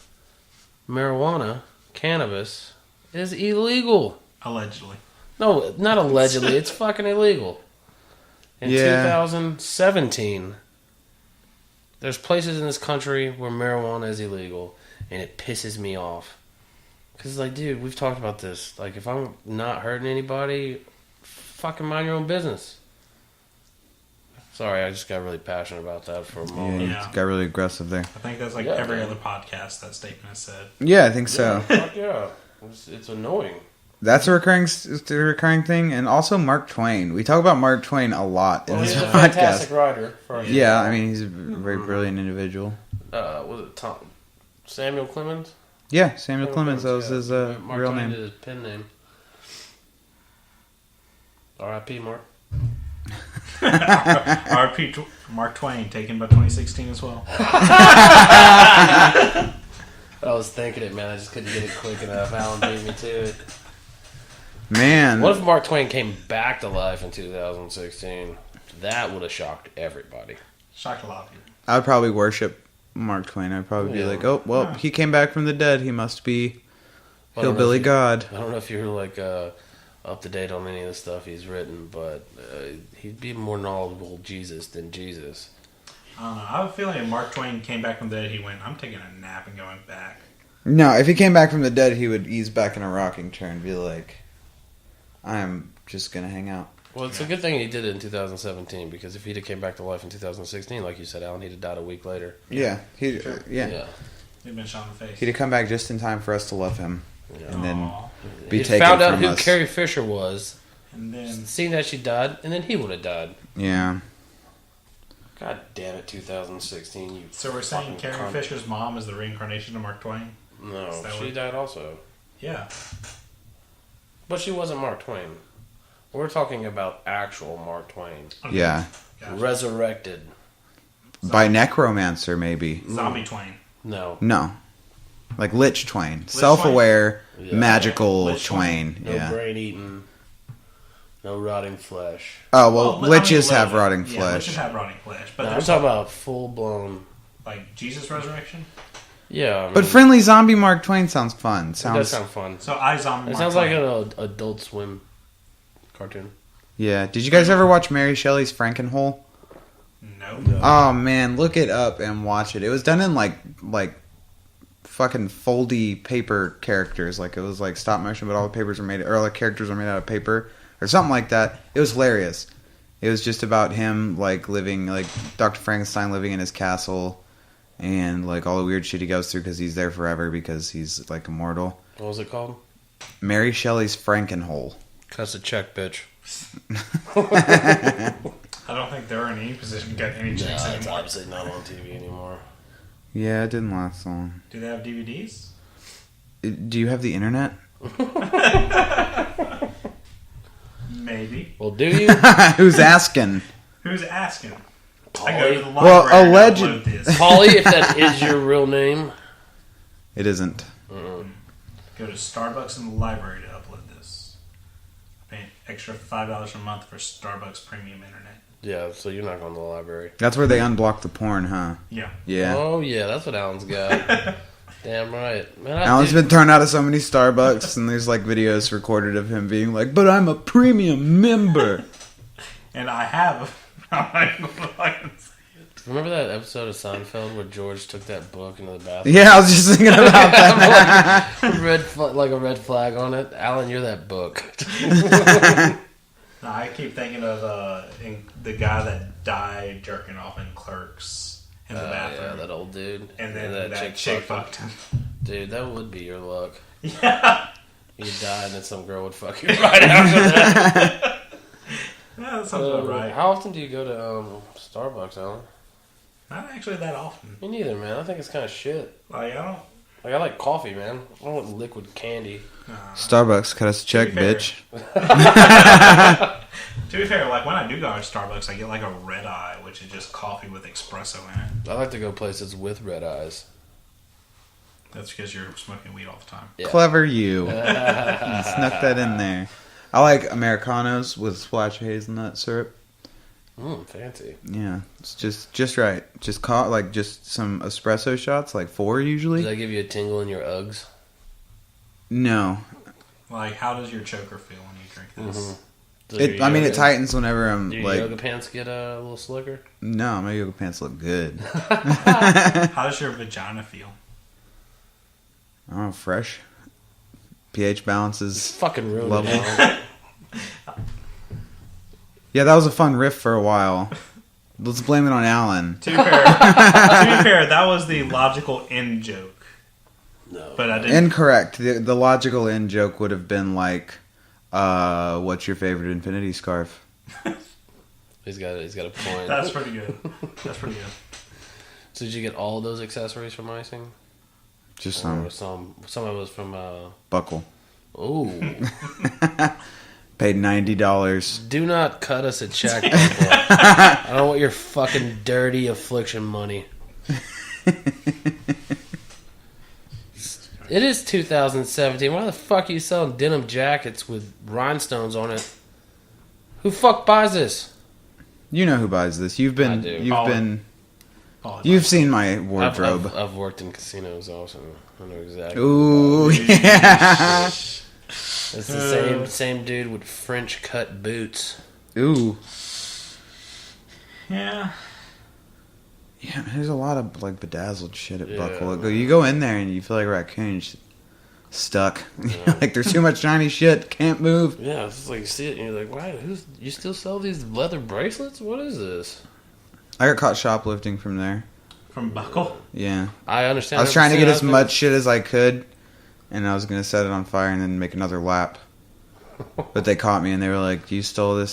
marijuana, cannabis, is illegal. Allegedly. No, not allegedly. It's fucking illegal. In 2017, there's places in this country where marijuana is illegal, and it pisses me off. Because, like, dude, we've talked about this. Like, if I'm not hurting anybody, fucking mind your own business. Sorry, I just got really passionate about that for a moment. Yeah, got really aggressive there. I think that's like every other podcast that statement is said. Yeah, I think so. Fuck yeah. It's annoying. That's a recurring thing, and also Mark Twain. We talk about Mark Twain a lot in this He's a podcast. fantastic writer. Yeah, I mean he's a very brilliant individual. Was it Samuel Clemens? Yeah, Samuel Clemens. That was his Mark real Twain name. did his pen name. R.I.P. Mark. R.P. Mark Twain, taken by 2016 as well. I was thinking it, man. I just couldn't get it quick enough. Alan beat me to it. Man. What if Mark Twain came back to life in 2016? That would have shocked everybody. Shocked a lot of people. I would probably worship Mark Twain. I'd probably be like, oh, well, he came back from the dead. He must be hillbilly God. I don't know if you're like up to date on any of the stuff he's written, but he'd be more knowledgeable Jesus than Jesus. I don't know. I have a feeling if Mark Twain came back from the dead, he went, I'm taking a nap and going back. No, if he came back from the dead, he would ease back in a rocking chair and be like, I'm just going to hang out. Well, it's a good thing he did it in 2017, because if he'd have came back to life in 2016, like you said, Alan, he'd have died a week later. Yeah. Sure. Yeah. He'd been shot in the face. He'd have come back just in time for us to love him. Yeah. And then Aww. be He taken found out from who us. Carrie Fisher was, And then seen that she died, and then he would have died. Yeah. God damn it, 2016, you so we're saying fucking Carrie cunt. Fisher's mom is the reincarnation of Mark Twain? No, Is that she what- died also. Yeah. But she wasn't Mark Twain. We're talking about actual Mark Twain. Okay. Yeah. Gotcha. Resurrected. By necromancer, maybe. Zombie Twain. No. No. Like Lich Twain. Self-aware, Yeah. magical Lich Twain. Twain. No Yeah. brain eating. No rotting flesh. Oh, well, I mean, liches a little have bit. rotting Yeah, flesh. liches have rotting flesh. But No, I'm there's talking about full blown. like Jesus resurrection. Yeah, I mean, But Friendly Zombie Mark Twain sounds fun. It does sound fun. So iZombie. It sounds like an Adult Swim cartoon. Yeah. Did you guys ever watch Mary Shelley's Frankenhole? No. Oh man, look it up and watch it. It was done in like fucking foldy paper characters. Like it was like stop motion, but all the papers were made, or like characters were made out of paper or something like that. It was hilarious. It was just about him like living, like Dr. Frankenstein living in his castle, and like all the weird shit he goes through because he's there forever because he's like immortal. What was it called? Mary Shelley's Frankenhole. Cuss a check, bitch. I don't think they're in any position to get any checks It's anymore. obviously not on TV anymore. Yeah, it didn't last long. Do they have DVDs? Do you have the internet? Maybe. Well, do you? Who's asking? Who's asking? Polly? I go to the library. Well, and alleged- upload this. Polly, if that is your real name. It isn't. Go to Starbucks in the library to upload this. Pay an extra $5 a month for Starbucks premium internet. Yeah, so you're not going to the library. That's where they unblock the porn, huh? Yeah. Yeah. Oh, yeah, that's what Alan's got. Damn right. Man, Alan's been thrown out of so many Starbucks, and there's like videos recorded of him being like, "But I'm a premium member." And I have. I'm not gonna fucking say it. Remember that episode of Seinfeld where George took that book into the bathroom? Yeah, I was just thinking about that. like a red flag on it. Alan, you're that book. No, I keep thinking of the guy that died jerking off in Clerks in the bathroom. Yeah, that old dude. And then that chick fucked him. Dude, that would be your luck. Yeah. You die and then some girl would fuck you right after that. Yeah, that sounds about right. How often do you go to Starbucks, Alan? Not actually that often. Me neither, man. I think it's kind of shit. Like, I don't. Like, I like coffee, man. I don't want liquid candy. Starbucks, cut us a check, To be fair. bitch. To be fair, like when I do go to Starbucks, I get like a red eye, which is just coffee with espresso in it. I like to go places with red eyes. That's because you're smoking weed all the time. Yeah. Clever you. You snuck that in there. I like Americanos with a splash of hazelnut syrup. Fancy. Yeah, it's just right. Just just some espresso shots, like 4 usually. Does that give you a tingle in your Uggs? No, Like, how does your choker feel when you drink this? Does it tightens whenever I'm Do your like. yoga pants get a little slicker? No, my yoga pants look good. How does your vagina feel? Oh, fresh. pH balance is Fucking ruined level. it. Yeah, that was a fun riff for a while. Let's blame it on Alan. To be fair, that was the logical end joke. No. But I didn't. Incorrect. The logical end joke would have been like, what's your favorite infinity scarf? He's got a point. That's pretty good. That's pretty good. So did you get all those accessories from icing? Just Or some some of it was from buckle. Oh. Paid $90. Do not cut us a check. I don't want your fucking dirty affliction money. It is 2017. Why the fuck are you selling denim jackets with rhinestones on it? Who fuck buys this? You know who buys this. You've been. I do. You've Paul. been. Oh, You've seen my wardrobe. I've worked in casinos also. I know exactly. Ooh, yeah. It's the same dude with French cut boots. Ooh. yeah. Yeah, there's a lot of like bedazzled shit at Yeah. Buckle. You go in there and you feel like a raccoon just stuck. Like there's too much shiny shit, can't move. Yeah, it's just like you see it and you're like, wow, you still sell these leather bracelets? What is this? I got caught shoplifting from there. From Buckle? Yeah. I understand. I was trying to get as much shit as I could, and I was going to set it on fire and then make another lap. But they caught me and they were like, you stole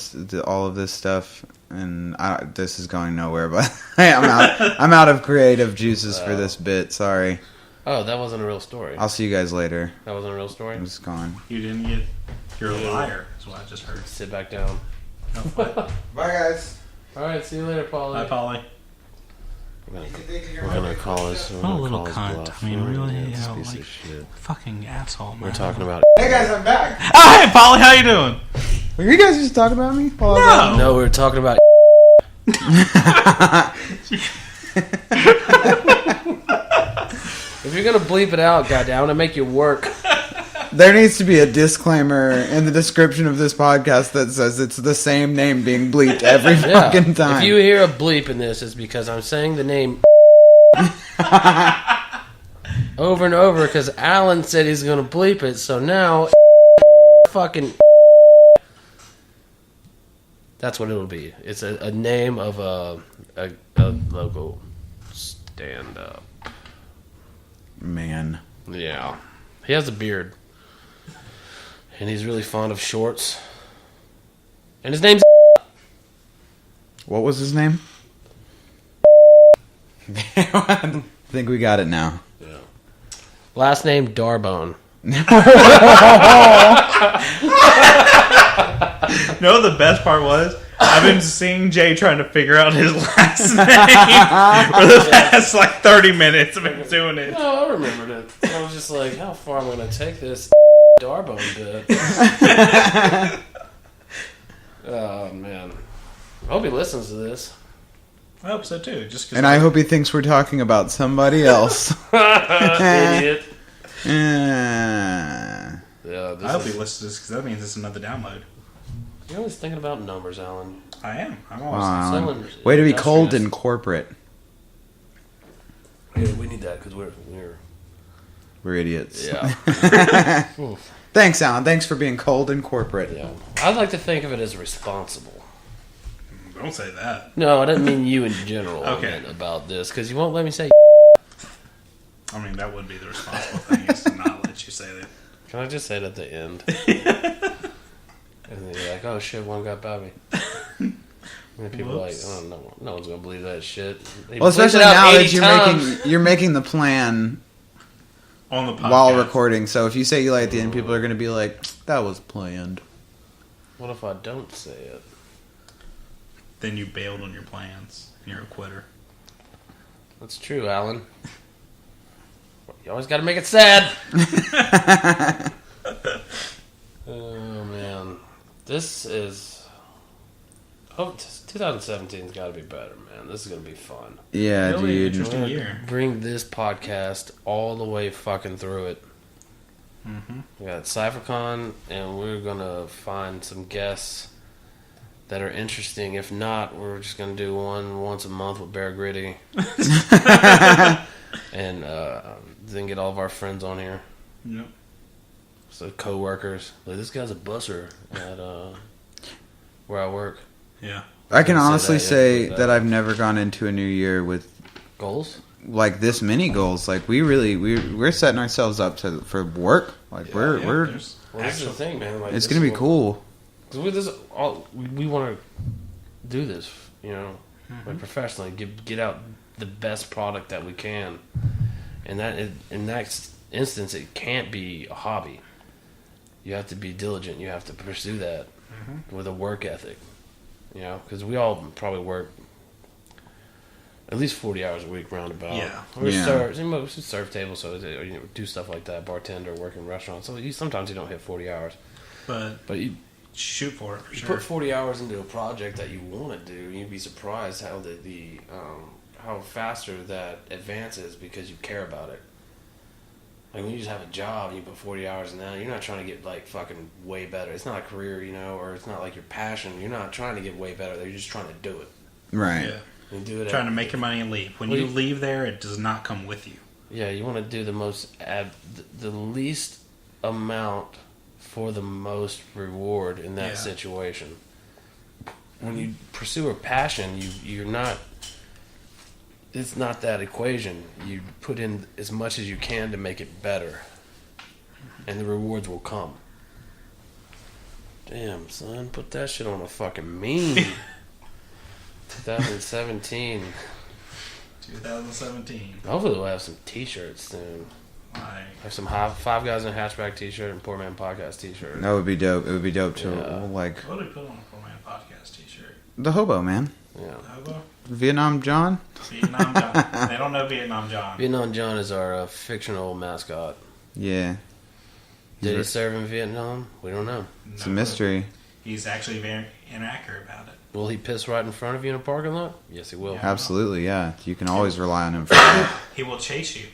all of this stuff, and this is going nowhere, but I'm out of creative juices for this bit, sorry. Oh, that wasn't a real story. I'll see you guys later. That wasn't a real story? I'm just gone. You didn't get. You're a liar, is what I just heard. Sit back down. No, what? Bye, guys. Alright, see you later, Paulie. Bye, Polly. We're gonna call us. What a little cunt. I mean, really, like, shit. fucking asshole, man. We're talking about. Hey, guys, I'm back. Oh, hey, Polly, how you doing? Were you guys just talking about me? No, we were talking about. If you're gonna bleep it out, goddamn, I'm gonna make you work. There needs to be a disclaimer in the description of this podcast that says it's the same name being bleeped every fucking time. If you hear a bleep in this, it's because I'm saying the name over and over because Alan said he's gonna bleep it. So now, fucking. That's what it'll be. It's a name of a local stand-up. Man. Yeah. He has a beard. And he's really fond of shorts. And his name's... What was his name? I think we got it now. Yeah. Last name, Darbone. No, the best part was I've been seeing Jay trying to figure out his last name for the past 30 minutes. I've been doing it. No, I remembered it. I was just like, how far am I going to take this Darbone bit? Oh, man. I hope he listens to this. I hope so, too. And I hope he thinks we're talking about somebody else. Idiot. I hope he listens to this because that means it's another download. You're always thinking about numbers, Alan. I am. I'm always way to be cold and corporate. Yeah, we need that because we're idiots. Yeah. Thanks, Alan. Thanks for being cold and corporate. Yeah. I'd like to think of it as responsible. Don't say that. No, I didn't mean you in general. Okay. I meant about this because you won't let me say. I mean, that would be the responsible thing is to not let you say that. Can I just say it at the end? And then you're like, oh shit, one got by me. And people are like, oh no one's gonna believe that shit. Well, especially now that you're making the plan on the podcast while recording. So if you say you lie at the end, people are gonna be like, that was planned. What if I don't say it? Then you bailed on your plans. You're a quitter. That's true, Alan. You always got to make it sad. Oh man, this is. Oh, 2017's got to be better, man. This is gonna be fun. Yeah, really dude. Interesting year. Bring this podcast all the way fucking through it. Mm-hmm. We got CypherCon, and we're gonna find some guests that are interesting. If not, we're just gonna do one once a month with Bear Gritty, and then get all of our friends on here. Yep. So co-workers, like this guy's a busser at where I work. Yeah. I can honestly say that I've never gone into a new year with goals like this many goals. Like we're setting ourselves up for work. Like we're this is the thing, man. Like, it's gonna be cool. Cause we want to do this, you know, like professionally, get out the best product that we can, and that in that instance, it can't be a hobby. You have to be diligent. You have to pursue that with a work ethic, you know, because we all probably work at least 40 hours a week, roundabout. Yeah, we serve tables, so do stuff like that, bartender, work in restaurants. So sometimes you don't hit 40 hours, but you shoot for it. For you sure. put 40 hours into a project that you want to do, you'd be surprised how how faster that advances because you care about it. Like when you just have a job and you put 40 hours in that, you're not trying to get like fucking way better. It's not a career, you know, or it's not like your passion. You're not trying to get way better. You're just trying to do it. Right. Yeah. You do it trying to make your money and leave. When you leave there, it does not come with you. Yeah, you want to do the least amount for the most reward in that situation. When you pursue a passion, you're not. It's not that equation. You put in as much as you can to make it better, and the rewards will come. Damn, son, put that shit on a fucking meme. 2017. 2017. Hopefully we'll have some t-shirts soon. Have some Five Guys in a Hatchback t-shirt and Poorman Podcast t-shirt. That would be dope. It would be dope to What do we put on a Poorman Podcast t-shirt? The hobo, man. Yeah. The hobo? Vietnam John? Vietnam John. They don't know Vietnam John. Vietnam John is our fictional mascot. Yeah. Did he serve in Vietnam? We don't know. It's a mystery. He's actually very inaccurate about it. Will he piss right in front of you in a parking lot? Yes, he will. Absolutely, yeah. You can always rely on him for that. He will chase you.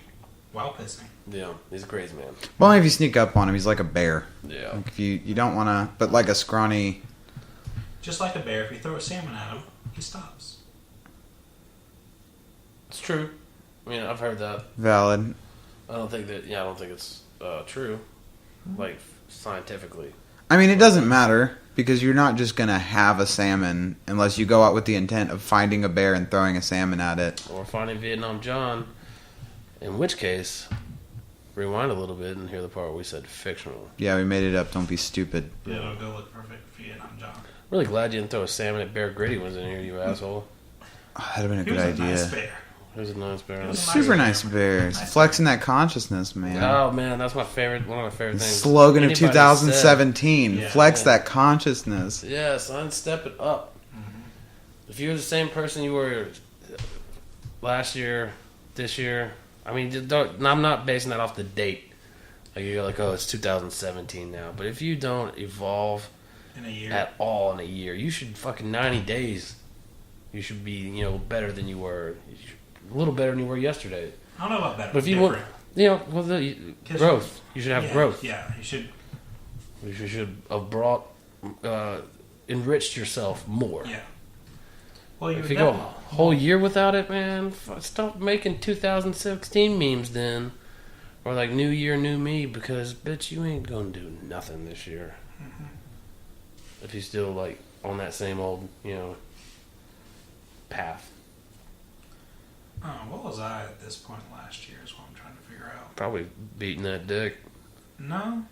while pissing. Yeah, he's a crazy man. Well, if you sneak up on him, he's like a bear. Yeah. Like if you don't want to, but like a scrawny. Just like a bear, if you throw a salmon at him, he stops. It's true. I mean, I've heard that. Valid. I don't think it's true. Like, scientifically. I mean, it doesn't matter because you're not just going to have a salmon unless you go out with the intent of finding a bear and throwing a salmon at it. Or finding Vietnam John. In which case, rewind a little bit and hear the part where we said fictional. Yeah, we made it up. Don't be stupid. Yeah, it'll go look perfect for Vietnam John. Really glad you didn't throw a salmon at Bear Gritty was in here, you asshole. Oh, that'd have been a He good was a idea. nice bear. He was a nice bear. He was a Super nice bear. bear. Nice Flexing that consciousness, man. Oh man, that's one of my favorite things. Slogan of Anybody 2017. Yeah. Flex Yeah. that consciousness. said, yeah, son, step it up. Mm-hmm. If you're the same person you were last year, this year, I mean, I'm not basing that off the date. Like you're like, oh, it's 2017 now. But if you don't evolve In a year. at all in a year, you should fucking 90 days. You should be, better than you were. A little better than you were yesterday. I don't know about better. But if you different. want, growth. You should have growth. Yeah, you should. You should have brought, enriched yourself more. Yeah. Well, If you go a whole year without it, man, stop making 2016 memes then. Or like New Year, New Me, because, bitch, you ain't gonna do nothing this year. Mm-hmm. If you still, like, on that same old, path. What was I at this point last year is what I'm trying to figure out. Probably beating that dick. No?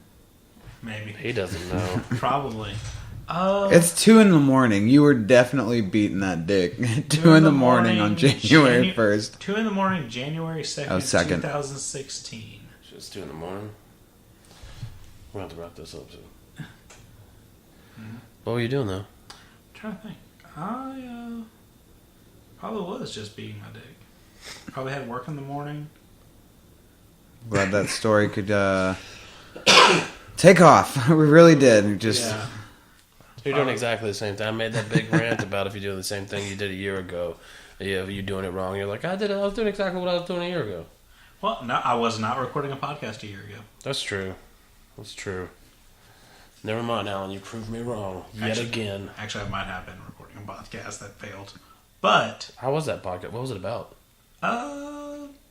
Maybe. He doesn't know. Probably. It's 2 a.m. You were definitely beating that dick. 2 a.m. on January 1st. 2 a.m, January 2nd, Oh, 2nd. 2016. It's just 2 in the morning. We'll have to wrap this up soon. What were you doing, though? I'm trying to think. I probably was just beating my dick. Probably had work in the morning. Glad that story could take off. We really did. Just Yeah. You're doing exactly the same thing. I made that big rant about if you're doing the same thing you did a year ago. Yeah, you're doing it wrong. You're like, I was doing exactly what I was doing a year ago. Well, no, I was not recording a podcast a year ago. That's true. That's true. Never mind, Alan. You proved me wrong yet again. Actually, I might have been recording a podcast that failed. But, How was that podcast? What was it about?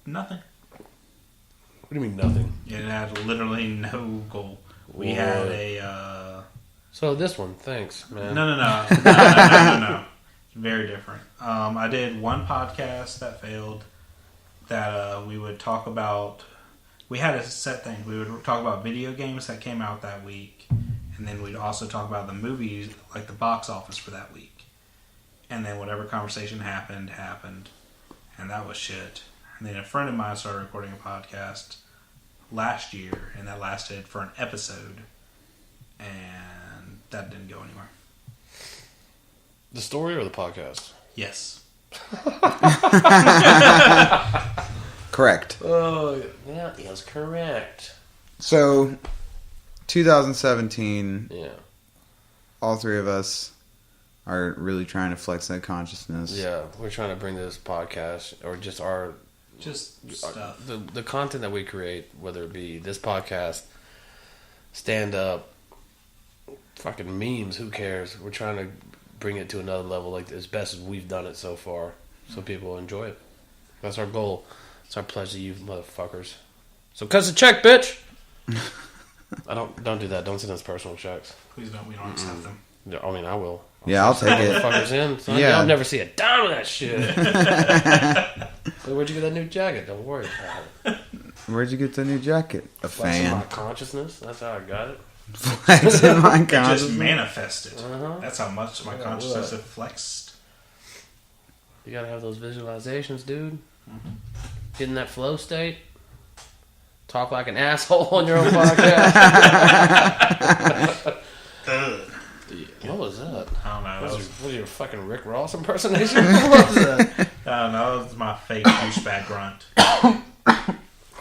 nothing. What do you mean nothing? It had literally no goal. We What? had a, So this one, thanks, man. No. Very different. I did one podcast that failed that we would talk about. We had a set thing. We would talk about video games that came out that week. And then we'd also talk about the movies, like the box office for that week. And then whatever conversation happened. And that was shit. And then a friend of mine started recording a podcast last year. And that lasted for an episode. And that didn't go anywhere. The story or the podcast? Yes. correct. Oh, that is correct. So, 2017, Yeah. all three of us are really trying to flex that consciousness. Yeah, we're trying to bring this podcast, or just our Stuff. the content that we create, whether it be this podcast, stand up, fucking memes, who cares? We're trying to bring it to another level, like as best as we've done it so far, so people enjoy it. That's our goal. It's our pledge to you motherfuckers. So cut the check, bitch. Don't do that. Don't send us personal checks. Please don't. We don't accept them. Yeah, I mean, I will. Yeah, I'll take it. Motherfuckers in. Son, Yeah. Y'all never see a dime of that shit. But where'd you get that new jacket? Don't worry about it. Where'd you get the new jacket? A Flexing my fan. consciousness. That's how I got it. Flexing my It just consciousness. manifested. Uh-huh. That's how much my Yeah, consciousness what? had flexed. You gotta have those visualizations, dude. Get in that flow state. Talk like an asshole on your own podcast. What was that? I don't know. That was, What are your fucking Rick Ross impersonation? What was that? I don't know. That was my fake douchebag grunt.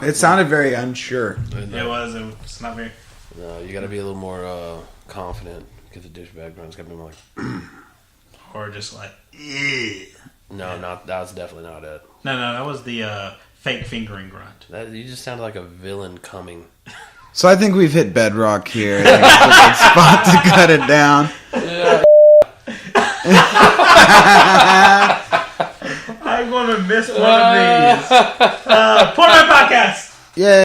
It sounded very unsure. It was. It's not very. No, you gotta be a little more confident. Get the douchebag grunt. It's gotta be more like, or just like, No, that's definitely not it. No, that was the fake fingering grunt. You just sounded like a villain coming. So I think we've hit bedrock here. I think it's a good spot to cut it down. Yeah. I'm going to miss one of these. Poorman Podcast! Yay!